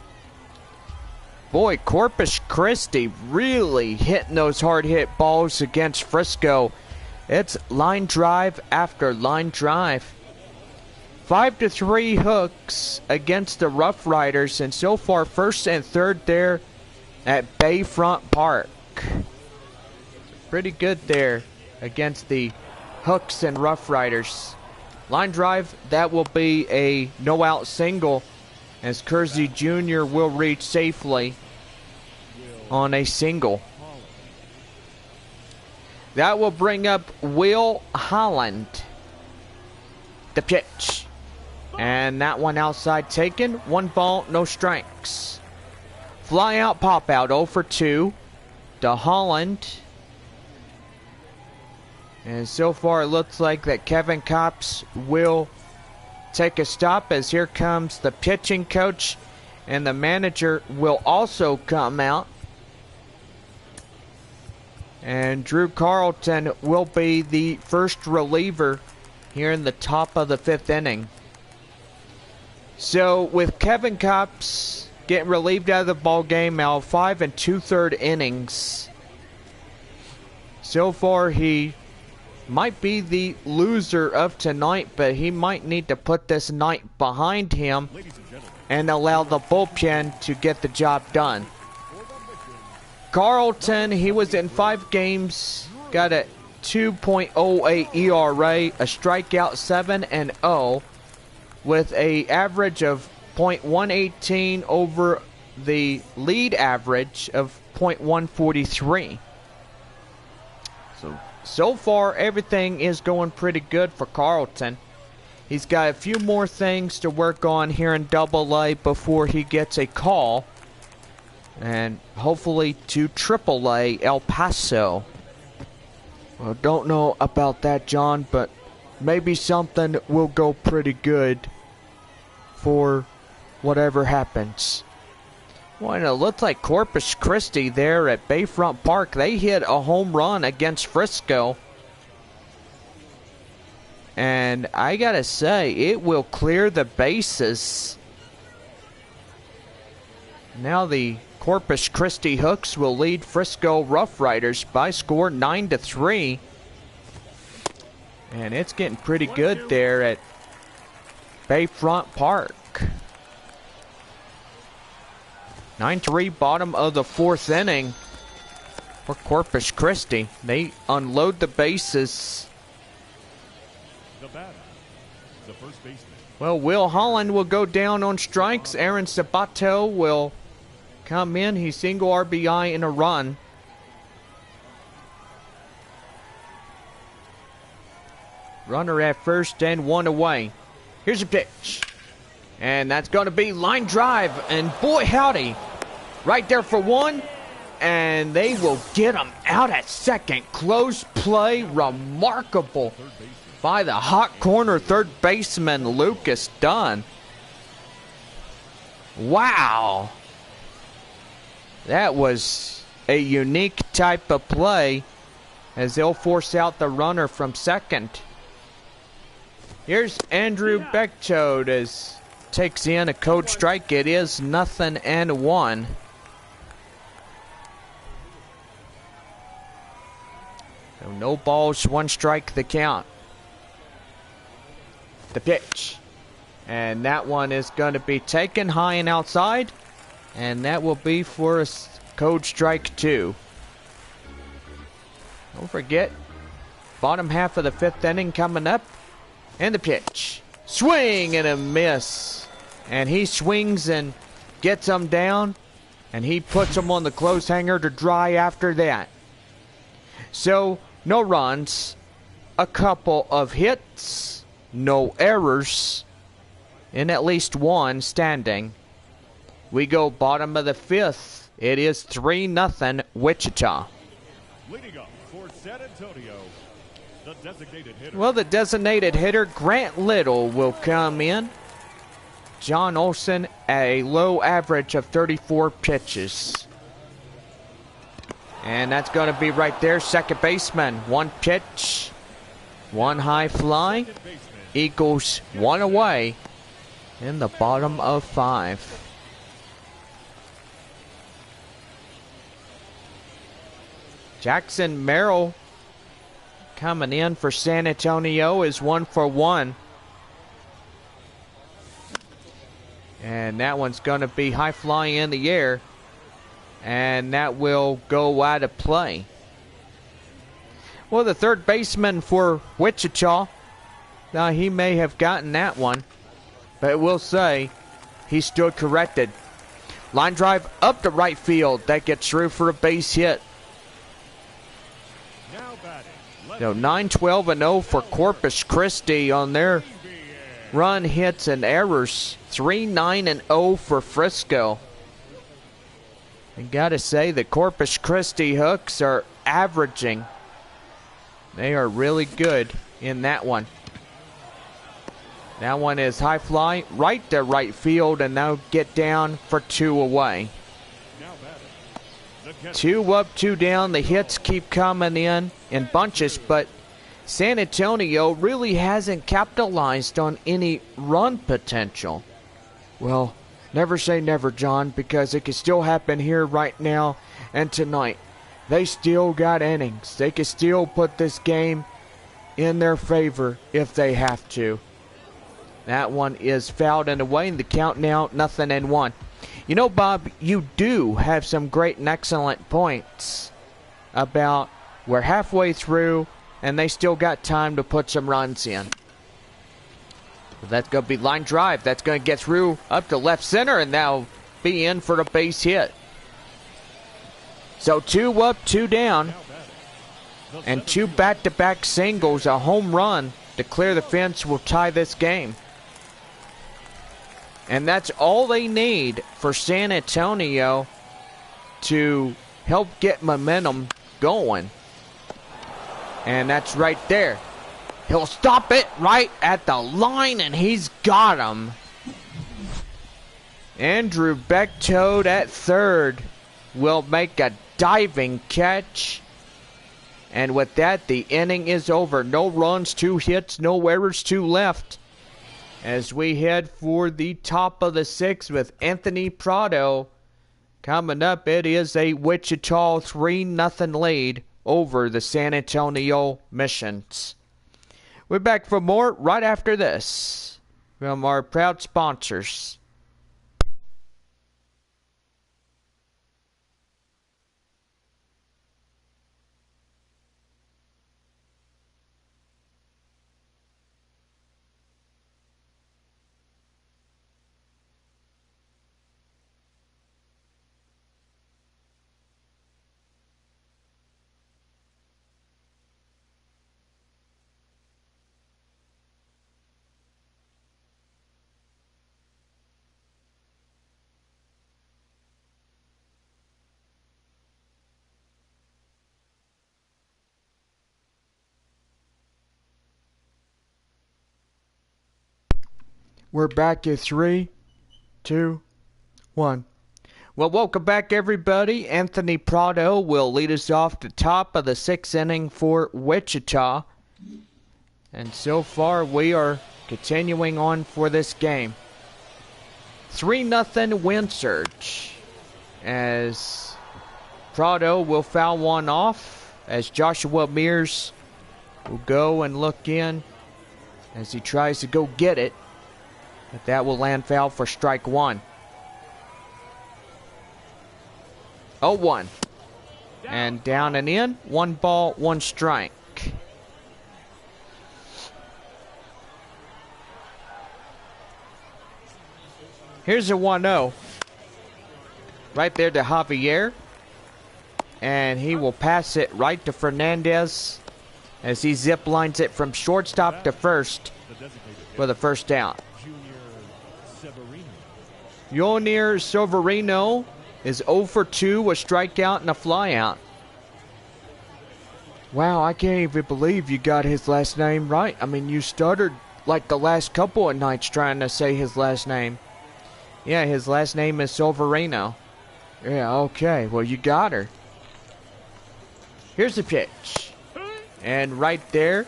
A: Boy, Corpus Christi really hitting those hard-hit balls against Frisco. It's line drive after line drive. 5-3 hooks against the Rough Riders, and so far first and third there at Bayfront Park. Pretty good there against the Hooks and Rough Riders. Line drive, that will be a no-out single, as Kersey Jr. will reach safely on a single. That will bring up Will Holland. The pitch. And that one outside taken. 1 ball, no strikes. Fly out, pop out, 0 for 2 to Holland. And so far it looks like that Kevin Copps will take a stop, as here comes the pitching coach, and the manager will also come out. And Drew Carlton will be the first reliever here in the top of the 5th inning. So with Kevin Copps getting relieved out of the ball game now, 5 2/3 innings. So far he might be the loser of tonight, but he might need to put this night behind him and allow the bullpen to get the job done. Carlton, he was in 5 games, got a 2.08 ERA, a strikeout 7-0, with a average of .118 over the lead average of .143. So far, everything is going pretty good for Carlton. He's got a few more things to work on here in Double-A before he gets a call. And hopefully to Triple-A, El Paso. Well, don't know about that, John, but maybe something will go pretty good for whatever happens. Well, and it looks like Corpus Christi there at Bayfront Park. They hit a home run against Frisco. And I gotta say, it will clear the bases. Now the Corpus Christi Hooks will lead Frisco Rough Riders by score 9-3. And it's getting pretty good there at Bayfront Park. 9-3, bottom of the fourth inning for Corpus Christi. They unload the bases.
B: The batter, the first baseman.
A: Well, Will Holland will go down on strikes. Aaron Sabato will come in. He's single RBI in a run. Runner at first and one away. Here's a pitch. And that's going to be line drive. And boy, howdy. Right there for one. And they will get him out at second. Close play. Remarkable by the hot corner third baseman, Lucas Dunn. Wow. That was a unique type of play as they'll force out the runner from second. Here's Andrew Bechtold as takes in a code strike. It is 0-1. So no balls, one strike the count. The pitch. And that one is going to be taken high and outside. And that will be for a code strike 2. Don't forget, bottom half of the fifth inning coming up. And the pitch. Swing and a miss. And he swings and gets them down. And he puts them on the close hanger to dry after that. So, no runs. A couple of hits. No errors. And at least one standing. We go bottom of the fifth. It is 3-0 Wichita.
B: Leading up for San Antonio, the designated hitter.
A: Well, the designated hitter, Grant Little, will come in. John Olson at a low average of 34 pitches. And that's going to be right there. Second baseman, one pitch, one high fly. Eagles one away in the bottom of 5. Jackson Merrill coming in for San Antonio is 1-for-1. And that one's going to be high flying in the air. And that will go out of play. Well, the third baseman for Wichita, now he may have gotten that one. But we'll say he stood corrected. Line drive up to right field. That gets through for a base hit. So 9-12-0 for Corpus Christi on their run, hits, and errors. 3-9-0 for Frisco. I gotta say the Corpus Christi Hooks are averaging. They are really good in that one. That one is high fly right to right field, and they'll get down for 2 away. 2 up, 2 down. The hits keep coming in bunches, but San Antonio really hasn't capitalized on any run potential. Well, never say never, John, because it could still happen here right now and tonight. They still got innings. They could still put this game in their favor if they have to. That one is fouled and away, and the count now 0-1. You know, Bob, you do have some great and excellent points about we're halfway through and they still got time to put some runs in. That's going to be line drive. That's going to get through up to left center, and now be in for a base hit. So 2 up, 2 down. and 2 back-to-back singles, a home run to clear the fence will tie this game. And that's all they need for San Antonio to help get momentum going. And that's right there. He'll stop it right at the line, and he's got him. Andrew Bechtold at third will make a diving catch. And with that, the inning is over. No runs, 2 hits, no errors, 2 left. As we head for the top of the 6th with Anthony Prado. Coming up, it is a Wichita 3-0 lead over the San Antonio Missions. We're back for more right after this from our proud sponsors. We're back at 3, 2, 1. Well, welcome back, everybody. Anthony Prado will lead us off the top of the 6th inning for Wichita. And so far, we are continuing on for this game. 3-0 win surge. As Prado will foul one off. As Joshua Mears will go and look in as he tries to go get it. But that will land foul for strike 1. 0-1. And down and in. 1 ball, 1 strike. Here's a 1-0. Right there to Javier. And he will pass it right to Fernandez as he zip lines it from shortstop to first for the first down. Yonir Severino is 0 for 2, a strikeout and a flyout. Wow, I can't even believe you got his last name right. I mean, you stuttered like the last couple of nights trying to say his last name. Yeah, his last name is Severino. Yeah, okay, well, you got her. Here's the pitch. And right there,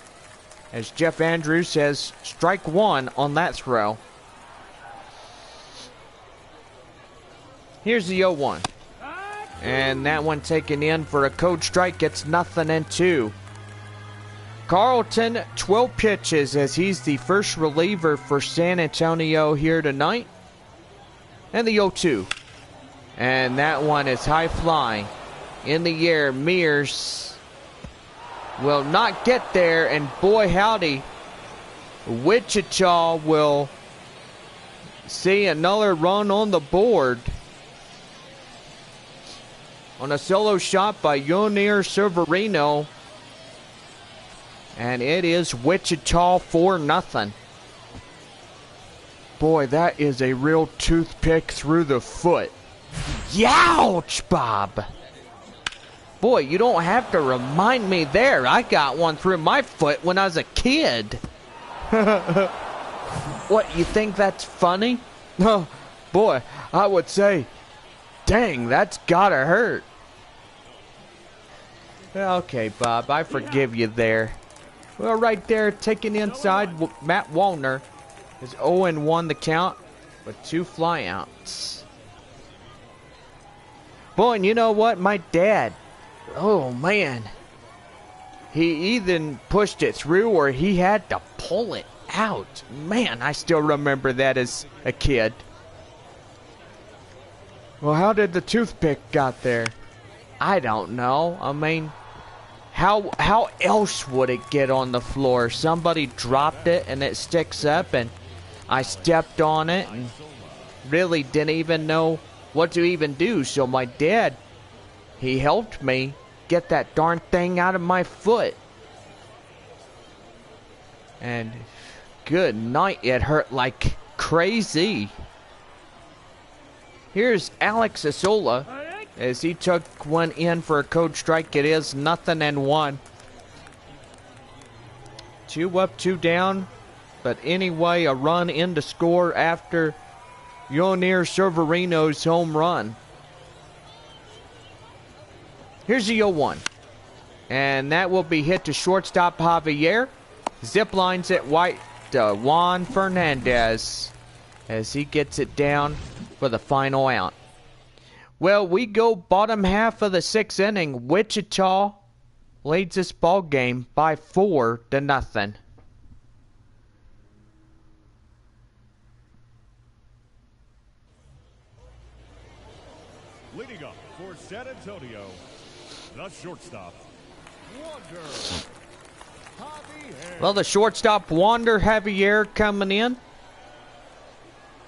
A: as Jeff Andrews says, strike 1 on that throw. Here's the 0-1. And that one taken in for a code strike. Gets 0-2. Carlton, 12 pitches as he's the first reliever for San Antonio here tonight. And the 0-2. And that one is high flying. In the air, Mears will not get there. And boy howdy, Wichita will see another run on the board. On a solo shot by Yonir Severino. And it is Wichita 4-0. Boy, that is a real toothpick through the foot. Youch, Bob! Boy, you don't have to remind me there. I got one through my foot when I was a kid. What, you think that's funny? Oh, boy, I would say, dang, that's gotta hurt. Okay, Bob, I forgive you there. Well, right there, taking inside, Matt Wallner is 0-1 the count with 2 flyouts. Boy, and you know what? My dad, oh man, he either pushed it through or he had to pull it out. Man, I still remember that as a kid. Well, how did the toothpick got there? I don't know. I mean, how else would it get on the floor? Somebody dropped it and it sticks up and I stepped on it and really didn't even know what to even do. So my dad, he helped me get that darn thing out of my foot. And good night, it hurt like crazy. Here's Alex Isola as he took one in for a code strike. It is 0-1. 2 up, 2 down. But anyway, a run in to score after Yonir Severino's home run. Here's the 0-1. And that will be hit to shortstop Javier. Zip lines it white to Juan Fernandez as he gets it down for the final out. Well, we go bottom half of the 6th inning. Wichita leads this ball game by 4-0.
B: Leading up for San Antonio, the shortstop, Wander Javier.
A: Well, the shortstop, Wander Javier, coming in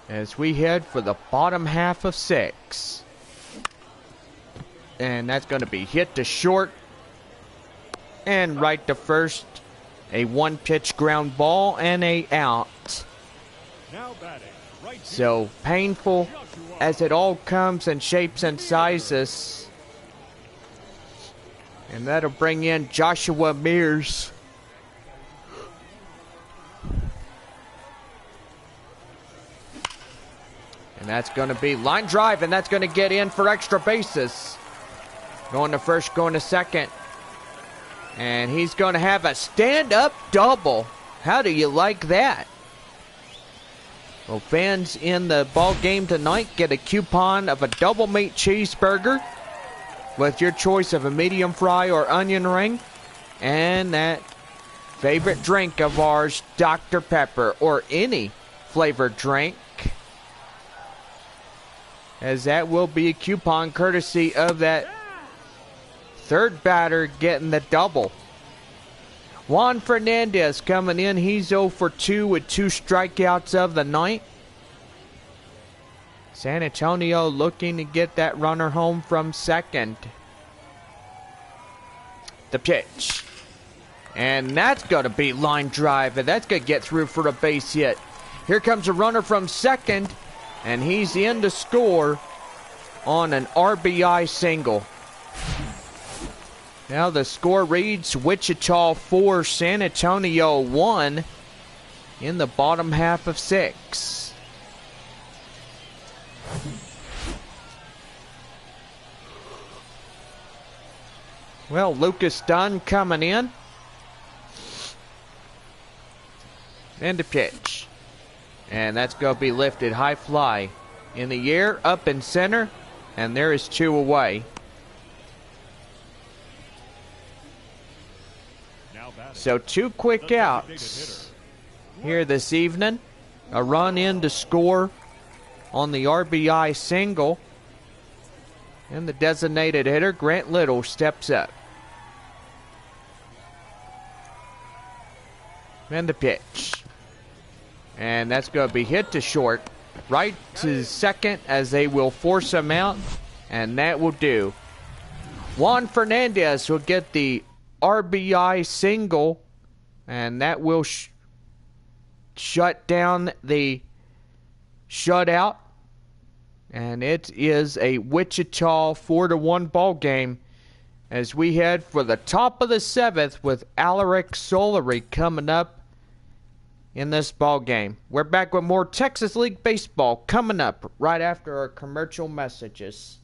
A: as we head for the bottom half of 6. And that's going to be hit to short and right to first. A 1-pitch ground ball and a out.
B: Now batting, right
A: So painful as it all comes in shapes and sizes. And that'll bring in Joshua Mears. And that's going to be line drive, and that's going to get in for extra bases. Going to first, going to second. And he's going to have a stand-up double. How do you like that? Well, fans in the ball game tonight get a coupon of a double meat cheeseburger with your choice of a medium fry or onion ring. And that favorite drink of ours, Dr. Pepper, or any flavored drink. As that will be a coupon courtesy of that third batter getting the double. Juan Fernandez coming in. He's 0 for 2 with 2 strikeouts of the night. San Antonio looking to get that runner home from second. The pitch. And that's going to be line drive. And that's going to get through for a base hit. Here comes a runner from second. And he's in to score on an RBI single. Now the score reads Wichita 4, San Antonio 1 in the bottom half of 6. Well, Lucas Dunn coming in. And the pitch. And that's going to be lifted high fly in the air, up in center, and there is 2 away. So 2 quick outs here this evening. A run in to score on the RBI single. And the designated hitter, Grant Little, steps up. And the pitch. And that's going to be hit to short. Right to second as they will force him out. And that will do. Juan Fernandez will get the RBI single. And that will shut down the shutout. And it is a Wichita 4-1 ball game as we head for the top of the 7th with Alaric Solari coming up in this ball game. We're back with more Texas League Baseball coming up right after our commercial messages.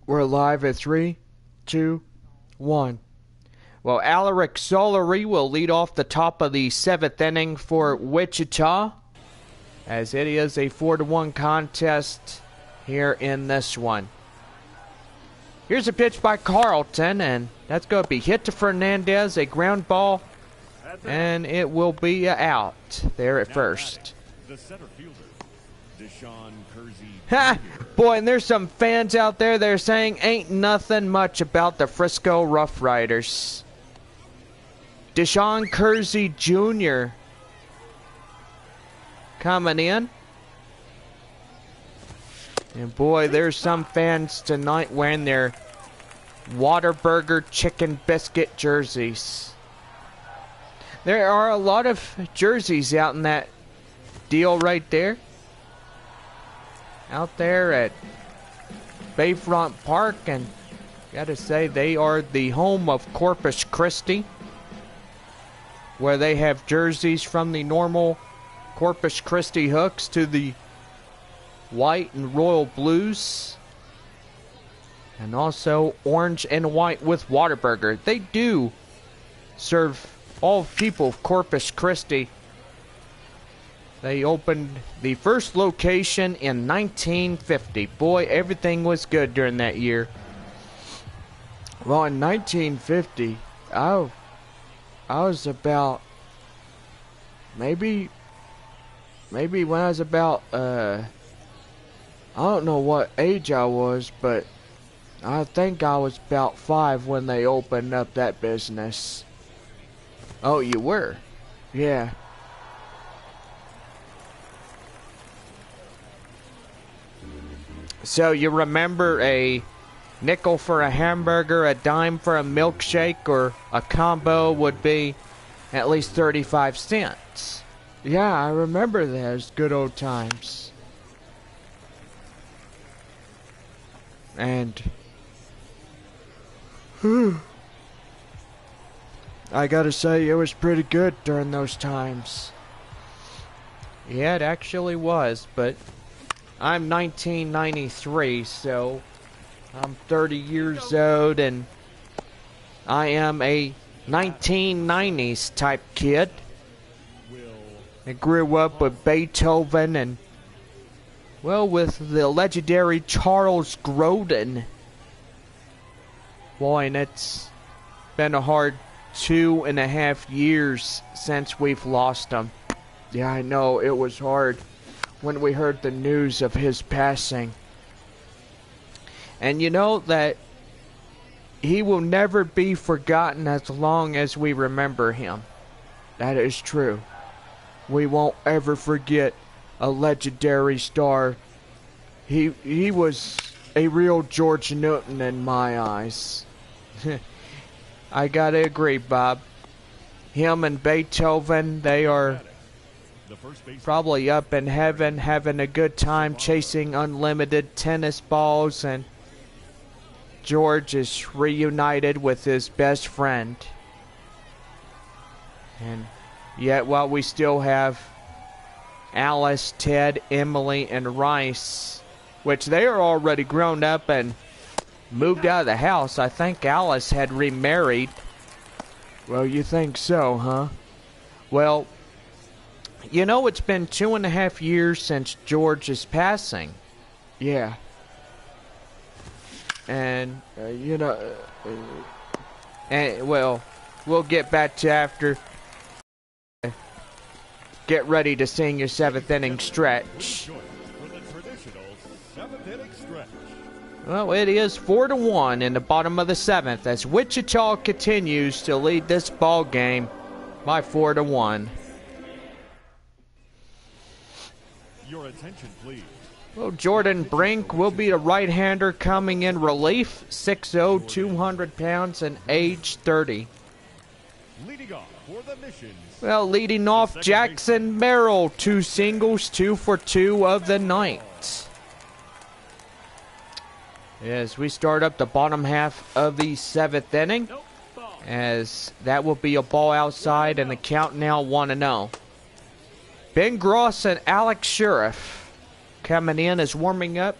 A: We're live at 3, 2, 1. Well, Alaric Solary will lead off the top of the 7th inning for Wichita, as it is a 4-1 contest here in this one. Here's a pitch by Carlton, and that's going to be hit to Fernandez, a ground ball, and it will be out there at first.
B: The center fielder, Deshaun Kersey.
A: Ha! Boy, and there's some fans out there that are saying ain't nothing much about the Frisco Rough Riders. Deshaun Kersey Jr. coming in. And boy, there's some fans tonight wearing their Whataburger chicken biscuit jerseys. There are a lot of jerseys out in that deal right there. Out there at Bayfront Park, and gotta say they are the home of Corpus Christi, where they have jerseys from the normal Corpus Christi Hooks to the white and royal blues, and also orange and white with Whataburger. They do serve all people of Corpus Christi. They opened the first location in 1950. Boy, everything was good during that year. Well, in 1950, I was about maybe when I was about I don't know what age I was, but I think I was about 5 when they opened up that business. Oh, you were? Yeah. So you remember a nickel for a hamburger, a dime for a milkshake, or a combo would be at least 35 cents. Yeah, I remember those good old times. And I gotta say, it was pretty good during those times. Yeah, it actually was, but I'm 1993, so I'm 30 years old, and I am a 1990s type kid. I grew up with Beethoven and, well, with the legendary Charles Grodin. Boy, and it's been a hard 2.5 years since we've lost him. Yeah, I know, it was hard when we heard the news of his passing. And you know that he will never be forgotten as long as we remember him. That is true. We won't ever forget a legendary star. He was a real George Newton in my eyes. I gotta agree, Bob. Him and Beethoven, they are probably up in heaven having a good time chasing unlimited tennis balls, and George is reunited with his best friend. And yet while we still have Alice, Ted, Emily, and Rice, which they are already grown up and moved out of the house. I think Alice had remarried. Well, you think so, huh? Well, you know, it's been 2.5 years since George's passing. Yeah. And, you know, and, well, we'll get back to after. Get ready to sing your 7th inning stretch. Well, it is 4-1 in the bottom of the 7th as Wichita continues to lead this ball game by 4-1.
B: Your attention, please.
A: Well, Jordan Brink will be the right-hander coming in relief, 6'0", 200 pounds, and age 30.
B: Leading off for the Missions.
A: Well, leading off, Jackson Merrill, 2 singles, 2 for 2 of the night. As we start up the bottom half of the 7th inning, as that will be a ball outside and the count now 1-0. Ben Gross and Alex Sheriff coming in as warming up.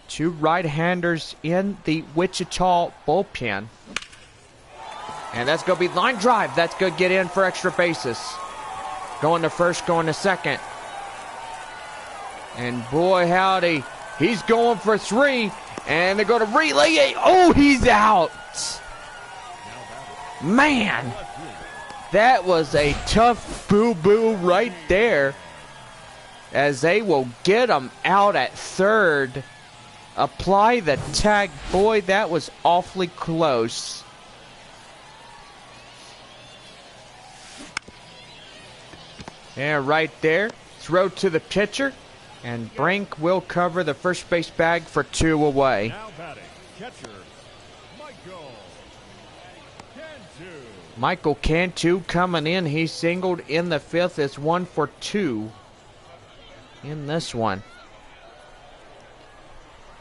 A: 2 right-handers in the Wichita bullpen. And that's going to be line drive. That's going to get in for extra bases. Going to first, going to second. And boy, howdy, he's going for 3. And they're going to relay it. Oh, he's out. Man, that was a tough boo-boo right there. As they will get him out at third. Apply the tag. Boy, that was awfully close. And right there, throw to the pitcher, and Brink will cover the first base bag for 2 away.
B: Now batting, catcher,
A: Michael Cantu coming in. He singled in the 5th. It's 1 for 2 in this one.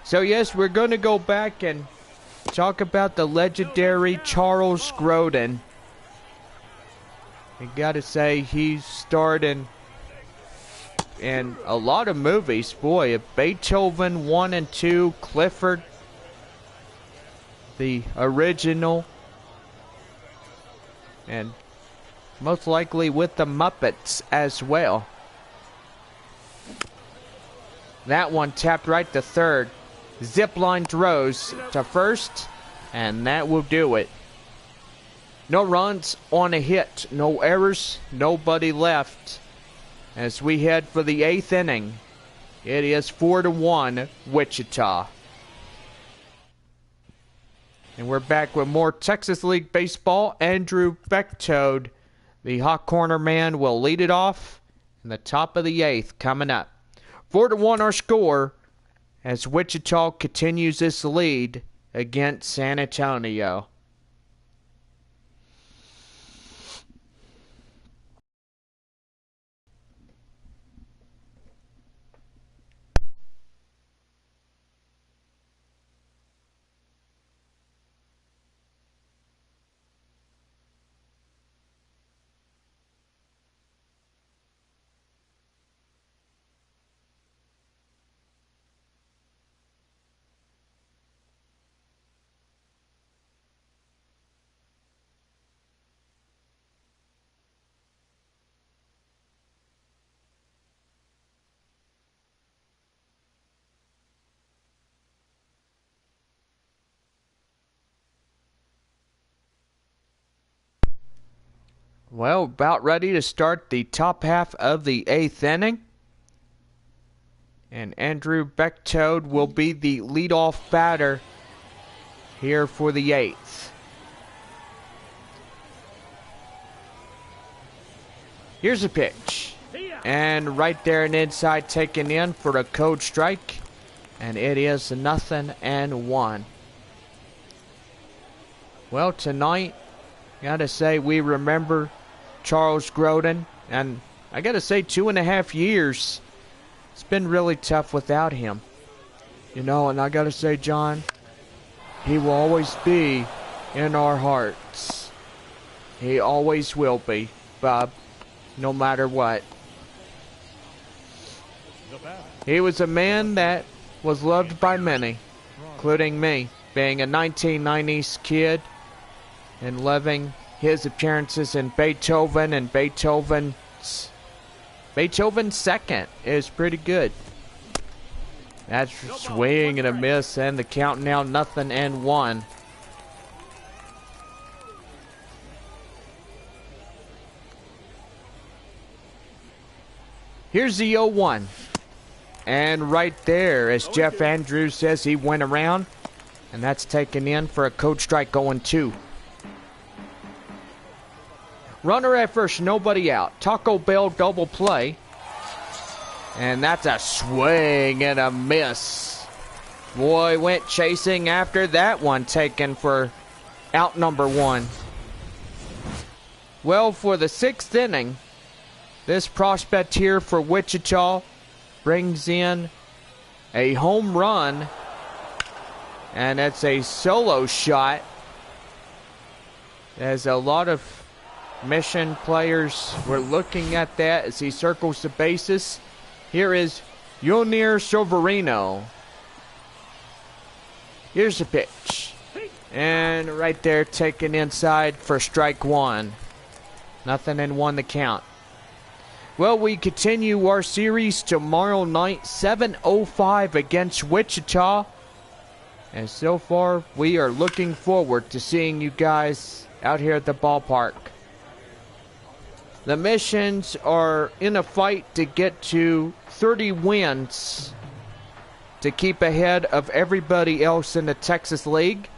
A: So yes, we're going to go back and talk about the legendary Charles Grodin. I gotta say, he's starred in a lot of movies. Boy, Beethoven 1 and 2, Clifford, the original, and most likely with the Muppets as well. That one tapped right to third. Zipline throws to first, and that will do it. No runs on a hit, no errors, nobody left. As we head for the 8th inning, it is 4-1 Wichita. And we're back with more Texas League Baseball. Andrew Bechtold, the hot corner man, will lead it off in the top of the 8th coming up. 4-1 our score as Wichita continues this lead against San Antonio. Well, about ready to start the top half of the 8th inning. And Andrew Bechtold will be the leadoff batter here for the 8th. Here's a pitch. And right there, an inside taken in for a cold strike. And it is 0-1. Well, tonight, gotta say, we remember Charles Grodin, and I gotta say 2.5 years, it's been really tough without him. You know, and I gotta say, John, he will always be in our hearts. He always will be, Bob, no matter what. He was a man that was loved by many, including me, being a 1990s kid and loving his appearances in Beethoven, and Beethoven's second is pretty good. That's swing and a miss, and the count now 0-1. Here's the 0-1. And right there, as Jeff Andrews says, he went around, and that's taken in for a cold strike going 2. Runner at first, nobody out. Taco Bell double play. And that's a swing and a miss. Boy, went chasing after that one, taken for out number 1. Well, for the 6th inning, this prospect here for Wichita brings in a home run. And it's a solo shot. There's a lot of Mission players were looking at that as he circles the bases. Here is Yonir Soverino. Here's the pitch. And right there, taken inside for strike one. Nothing and one to count. Well, we continue our series tomorrow night, 7:05 against Wichita. And so far, we are looking forward to seeing you guys out here at the ballpark. The missions are in a fight to get to 30 wins to keep ahead of everybody else in the Texas League.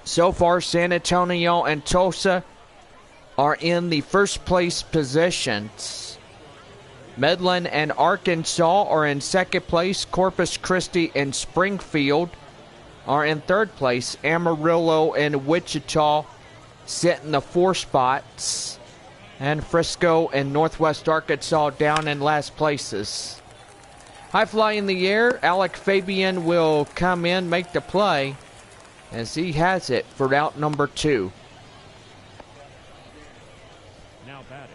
A: So far, San Antonio and Tulsa are in the first place positions. Midland and Arkansas are in second place. Corpus Christi and Springfield are in third place. Amarillo and Wichita sit in the 4 spots. And Frisco and Northwest Arkansas down in last places. High fly in the air. Alec Fabian will come in, make the play, as he has it for out number 2.
B: Now batting,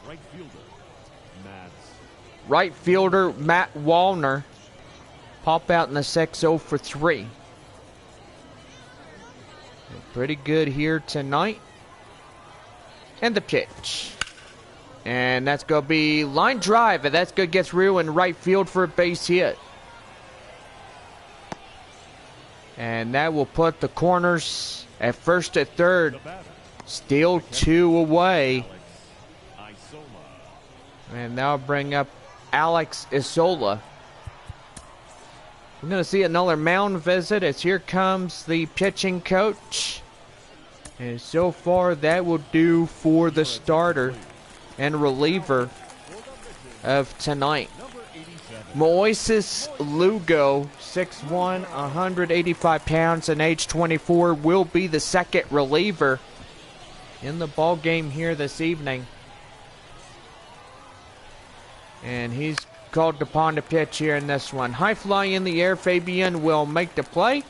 B: right fielder,
A: Right fielder Matt Wallner. Pop out in the 6-0 for 3. Pretty good here tonight. And the pitch. And that's going to be line drive. And that's going to get through in right field for a base hit. And that will put the corners at first and third. Still 2 away. And that'll bring up Alex Isola. We're going to see another mound visit as here comes the pitching coach. And so far, that will do for the starter and reliever of tonight. Moises Lugo, 6'1", 185 pounds, and age 24, will be the second reliever in the ball game here this evening. And he's called upon to pitch here in this one. High fly in the air. Fabian will make the play.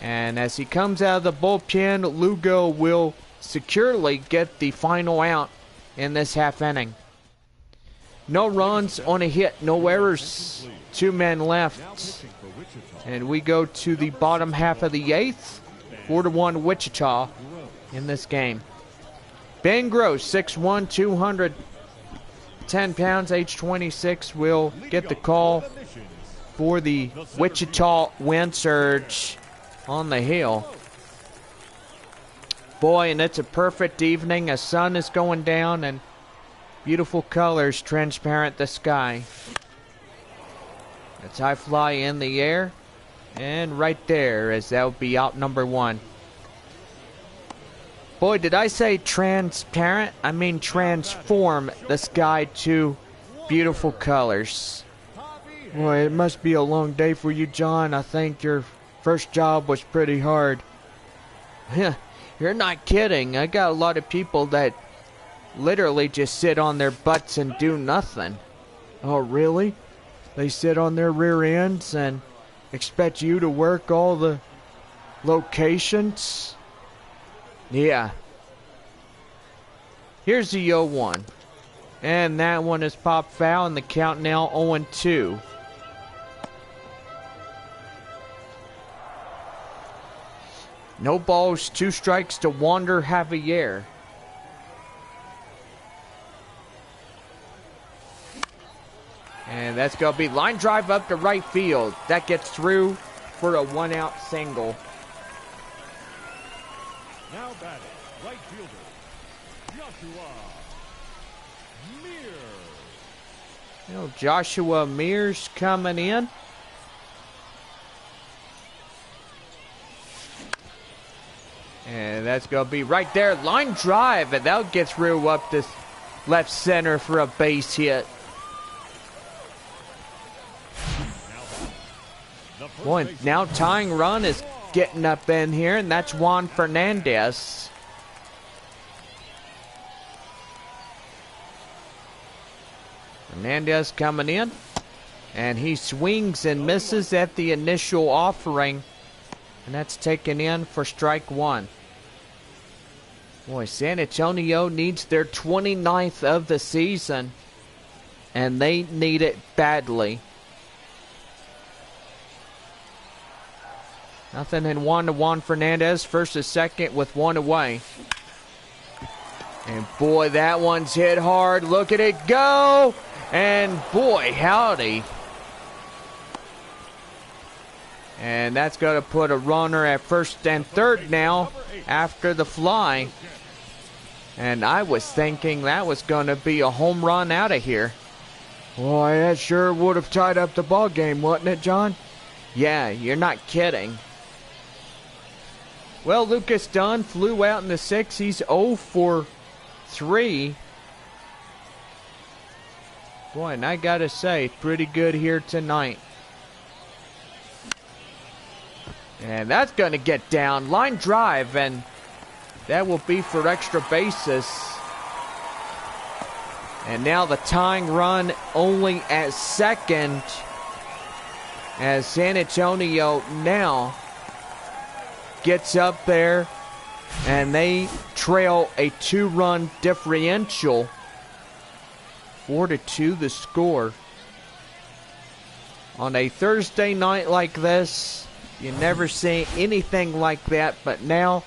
A: And as he comes out of the bullpen, Lugo will securely get the final out in this half inning. No runs on a hit, no errors. 2 men left. And we go to the bottom half of the 8th. 4-1 Wichita in this game. Ben Gross, 6'1", 210 pounds, age 26, will get the call for the Wichita wind surge on the hill. Boy, and it's a perfect evening. A sun is going down and beautiful colors transparent the sky. It's high fly in the air. And right there, as that would be out number 1. Boy, did I say transparent? I mean transform the sky to beautiful colors. Boy, it must be a long day for you, John. I think your first job was pretty hard. You're not kidding. I got a lot of people that literally just sit on their butts and do nothing. Oh, really? They sit on their rear ends and expect you to work all the locations? Yeah. Here's the 0-1. And that one is popped foul, and the count now 0-2. No balls, 2 strikes to Wander Javier. And that's going to be line drive up to right field. That gets through for a 1-out single.
B: now batting, right fielder, Joshua Mears.
A: You know, Joshua Mears coming in. And that's going to be right there. Line drive. And that'll get through up this left center for a base hit. Boy, now tying run is getting up in here. And that's Juan Fernandez. Fernandez coming in. And he swings and misses at the initial offering. And that's taken in for strike one. Boy, San Antonio needs their 29th of the season. And they need it badly. Nothing in one to Juan Fernandez. First to second with one away. And boy, that one's hit hard. Look at it go. And boy, howdy. And that's going to put a runner at first and third now after the fly. And I was thinking that was going to be a home run out of here. Boy, that sure would have tied up the ball game, wouldn't it, John? Yeah, you're not kidding. Well, Lucas Dunn flew out in the sixth. He's 0 for 3. Boy, and I gotta say, pretty good here tonight. And that's gonna get down. Line drive, and that will be for extra bases. And now the tying run only at second, as San Antonio now gets up there, and they trail a 2-run differential. 4-2 the score. On a Thursday night like this, you never see anything like that, but now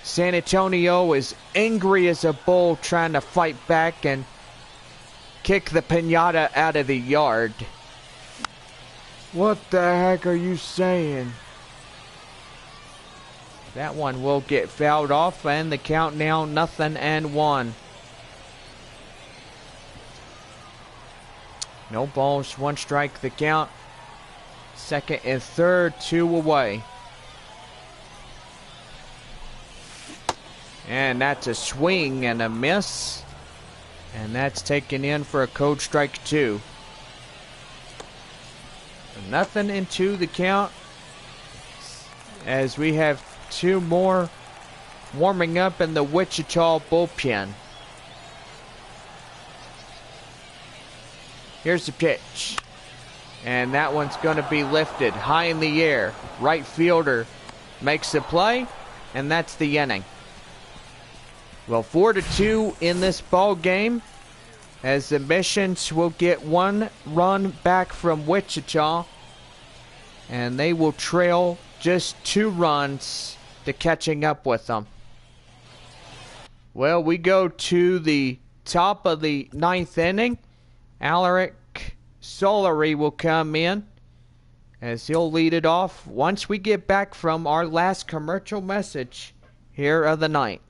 A: San Antonio is angry as a bull, trying to fight back and kick the piñata out of the yard. What the heck are you saying? That one will get fouled off, and the count now 0-1. No balls, 1 strike the count. Second and third, 2 away. And that's a swing and a miss. And that's taken in for a code strike 2. 0-2 the count, as we have 2 more warming up in the Wichita bullpen. Here's the pitch. And that one's going to be lifted high in the air. Right fielder makes the play, and that's the inning. Well, 4-2 in this ball game, as the Missions will get 1 run back from Wichita, and they will trail just 2 runs to catching up with them. Well, we go to the top of the 9th inning. Alaric Solari will come in, as he'll lead it off once we get back from our last commercial message here of the night.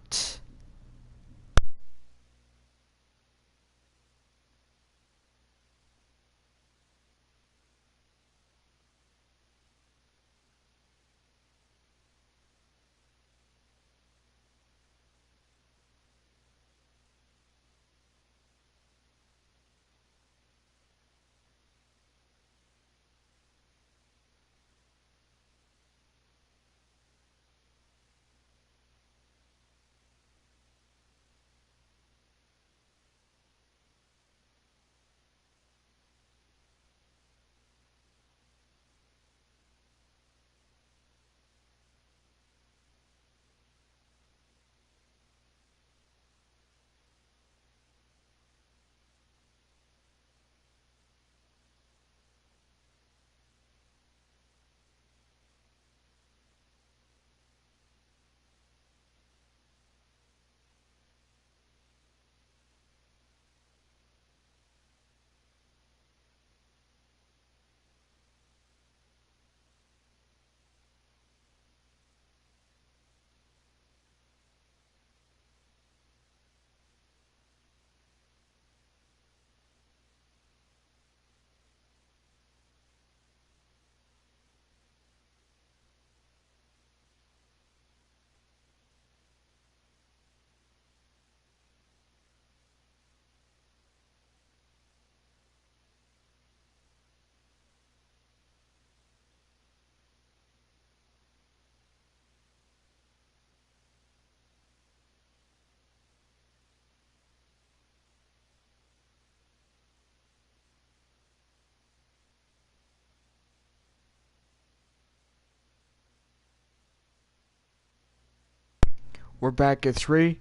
A: We're back at 3,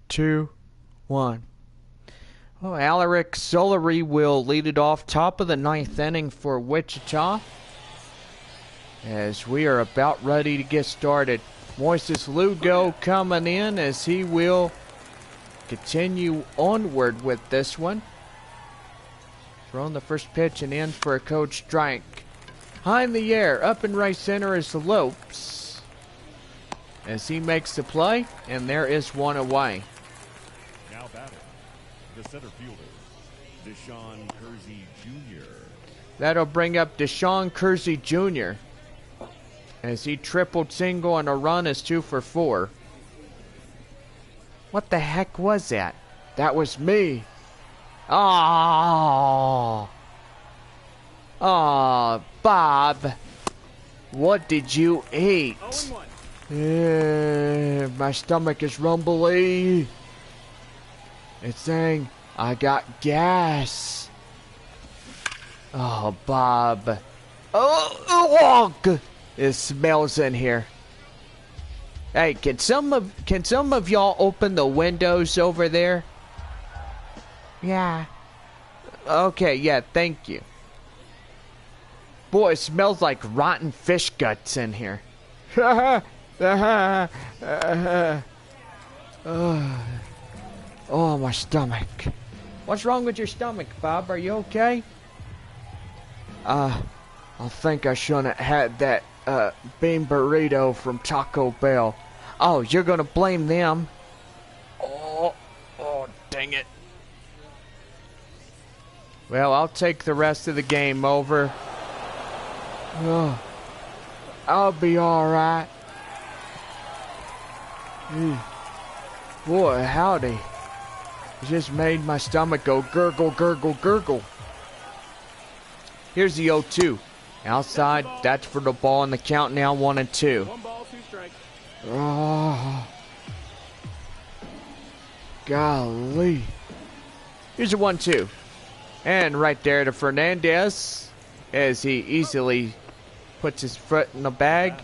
A: 2, 1. Oh, Alaric Solari will lead it off, top of the 9th inning for Wichita. as we are about ready to get started. Moises Lugo coming in as he will continue onward with this one. Throwing the first pitch and in for a cold strike. High in the air, up in right center is Lopes as he makes the play, and there is one away.
B: Now batting, the center fielder, Deshaun Kersey Jr.
A: That'll bring up Deshaun Kersey Jr. as he tripled single and a run is 2 for 4. What the heck was that?
C: That was me.
A: Oh, Bob. What did you eat?
C: My stomach is rumbly. It's saying I got gas.
A: Oh, Bob. Oh,
C: it smells in here.
A: Hey, can some of y'all open the windows over there?
C: Yeah.
A: Okay, yeah, thank you. Boy, it smells like rotten fish guts in here.
C: Oh, my stomach.
A: What's wrong with your stomach, Bob? Are you okay?
C: I think I shouldn't have had that bean burrito from Taco Bell.
A: Oh, you're gonna blame them.
C: Oh, dang it.
A: Well, I'll take the rest of the game over.
C: Oh, I'll be alright. Boy, howdy. It just made my stomach go gurgle, gurgle, gurgle.
A: Here's the 0-2. Outside, that's for the ball, and the count now 1-2.
B: 1 ball, 2 strikes.
C: Oh, golly.
A: Here's a 1-2. And right there to Fernandez as he easily puts his foot in the bag.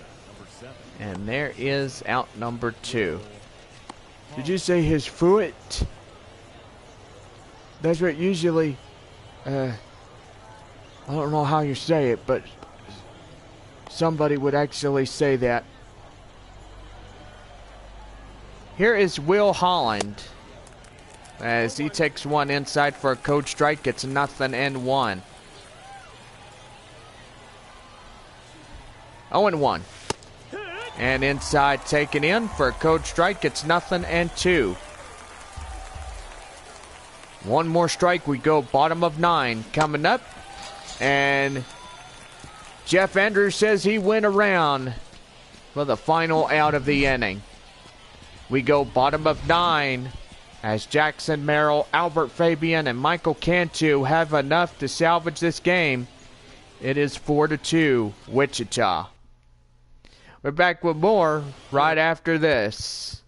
A: And there is out number 2.
C: Did you say his foot? That's what usually, I don't know how you say it, but somebody would actually say that.
A: Here is Will Holland as he takes one inside for a cold strike. It's 0-1. 0-1. And inside taken in for a cold strike. It's 0-2. One more strike. We go bottom of 9 coming up. And Jeff Andrews says he went around for the final out of the inning. We go bottom of 9 as Jackson Merrill, Albert Fabian, and Michael Cantu have enough to salvage this game. It is 4-2 Wichita. We're back with more right after this.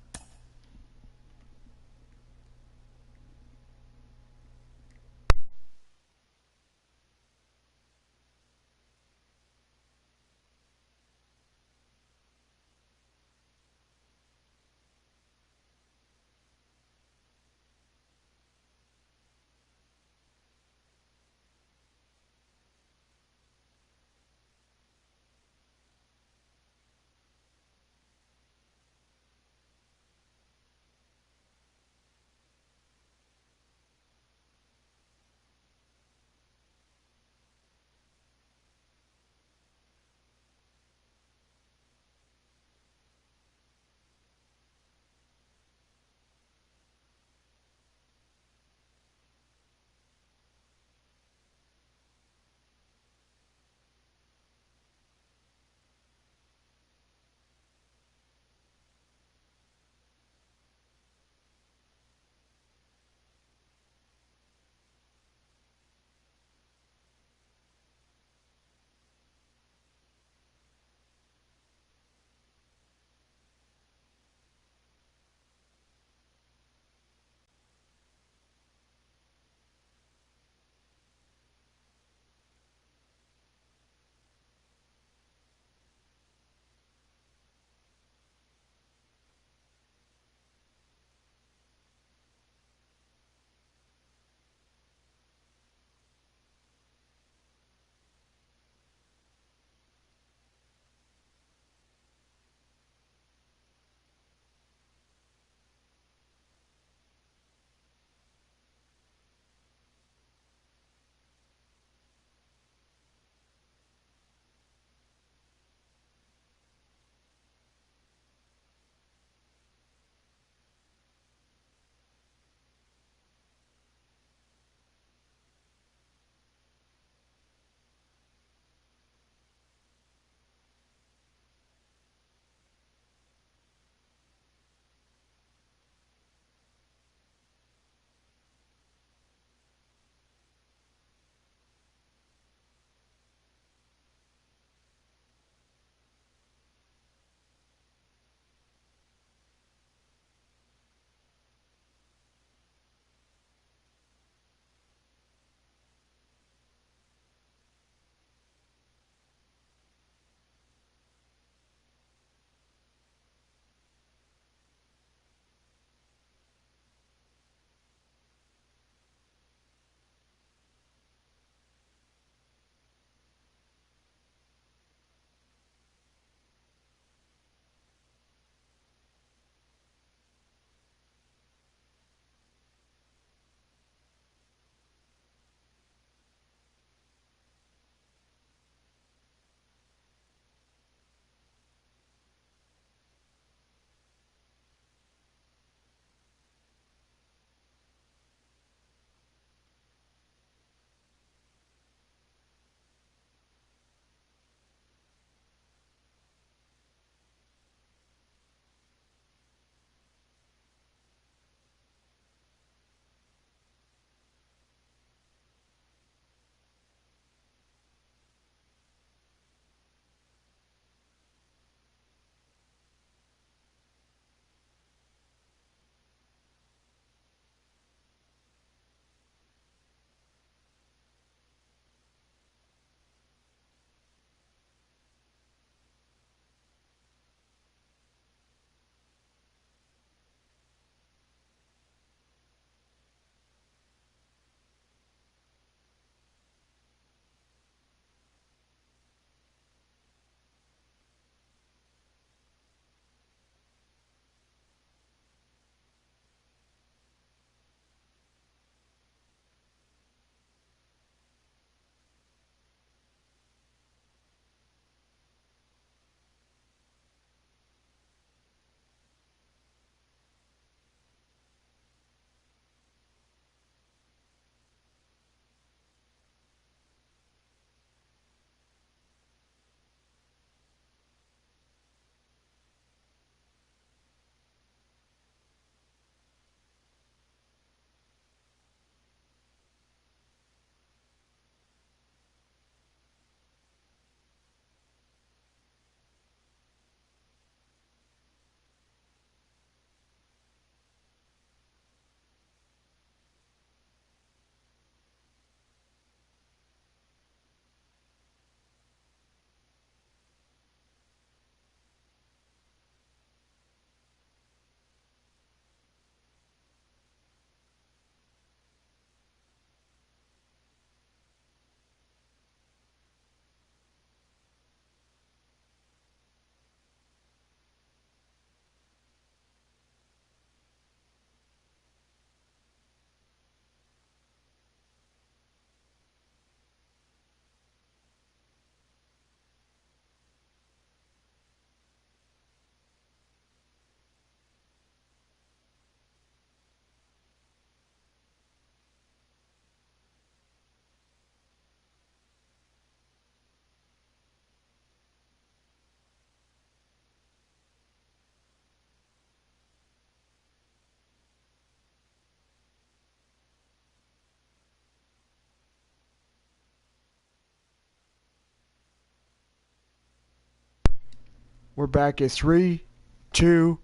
A: We're back at 3, 2,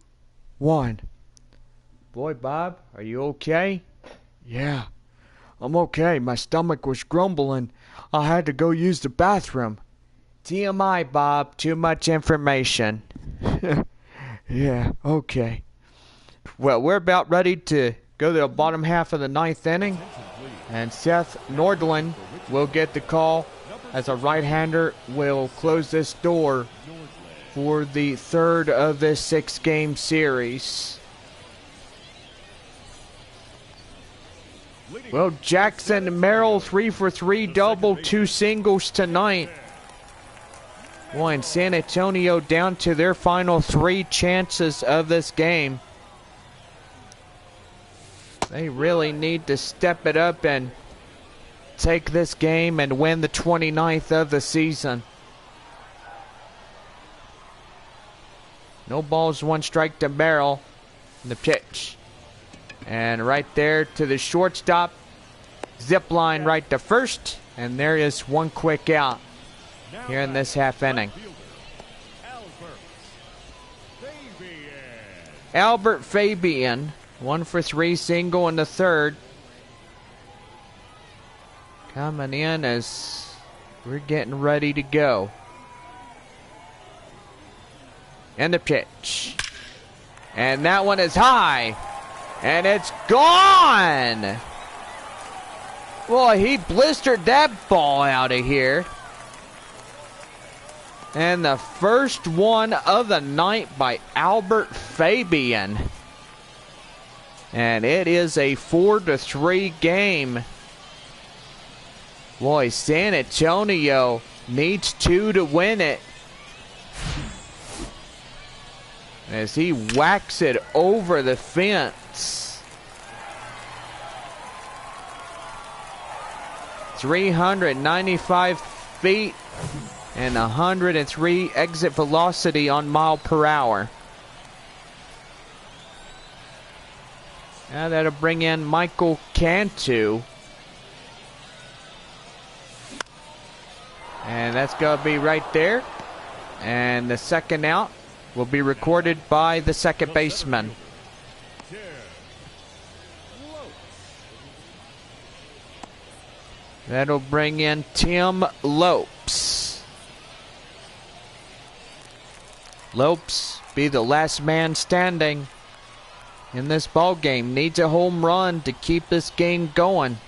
A: 1.
C: Boy, Bob, are you okay?
A: Yeah, I'm okay. My stomach was grumbling. I had to go use the bathroom.
C: TMI, Bob. Too much information.
A: Yeah, okay.
C: Well, we're about ready to go to the bottom half of the ninth inning. And Seth Nordland will get the call as a right-hander will close this door for the third of this 6-game series. Well, Jackson Merrill, 3 for 3, double, 2 singles tonight. San Antonio down to their final 3 chances of this game. They really need to step it up and take this game and win the 29th of the season. No balls, 1 strike to Merrill. The pitch. And right there to the shortstop. Zip line right to first. And there is 1 quick out here in this half inning. Albert Fabian, 1 for 3, single in the third. Coming in as we're getting ready to go. And the pitch. And that one is high. And it's gone! Boy, he blistered that ball out of here. And the first one of the night by Albert Fabian. And it is a 4-3 game. Boy, San Antonio needs 2 to win it. As he whacks it over the fence. 395 feet and 103 exit velocity on mile per hour. Now that'll bring in Michael Cantu. And that's going to be right there. And the second out will be recorded by the second baseman. That'll bring in Tim Lopes. Lopes be the last man standing in this ball game. Needs a home run to keep this game going.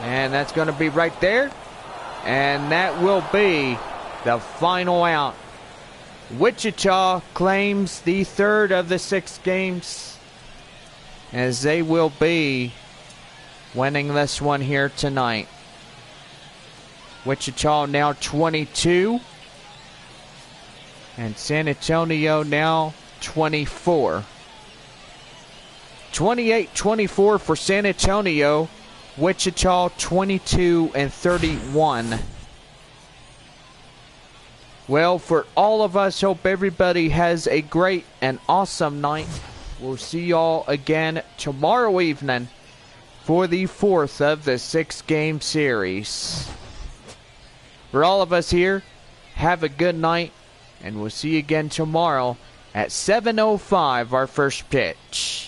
C: And that's going to be right there. And that will be the final out. Wichita claims the third of the 6 games, as they will be winning this one here tonight. Wichita now 22. And San Antonio now 24. 28-24 for San Antonio. Wichita 22-31. Well, for all of us, hope everybody has a great and awesome night. We'll see y'all again tomorrow evening for the 4th of the 6-game series. For all of us here, have a good night, and we'll see you again tomorrow at 7:05, our first pitch.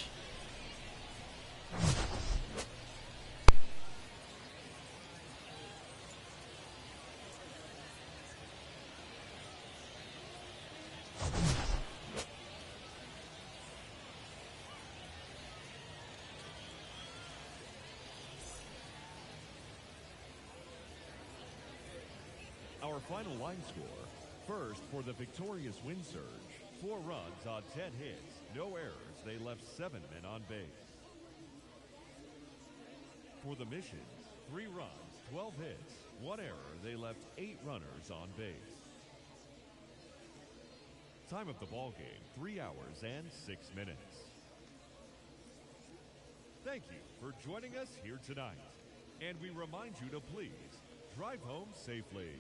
B: Our final line score. First, for the victorious win surge, 4 runs on 10 hits, no errors. They left 7 men on base. For the Missions, 3 runs, 12 hits, 1 error. They left 8 runners on base. Time of the ball game, 3 hours and 6 minutes. Thank you for joining us here tonight. And we remind you to please drive home safely.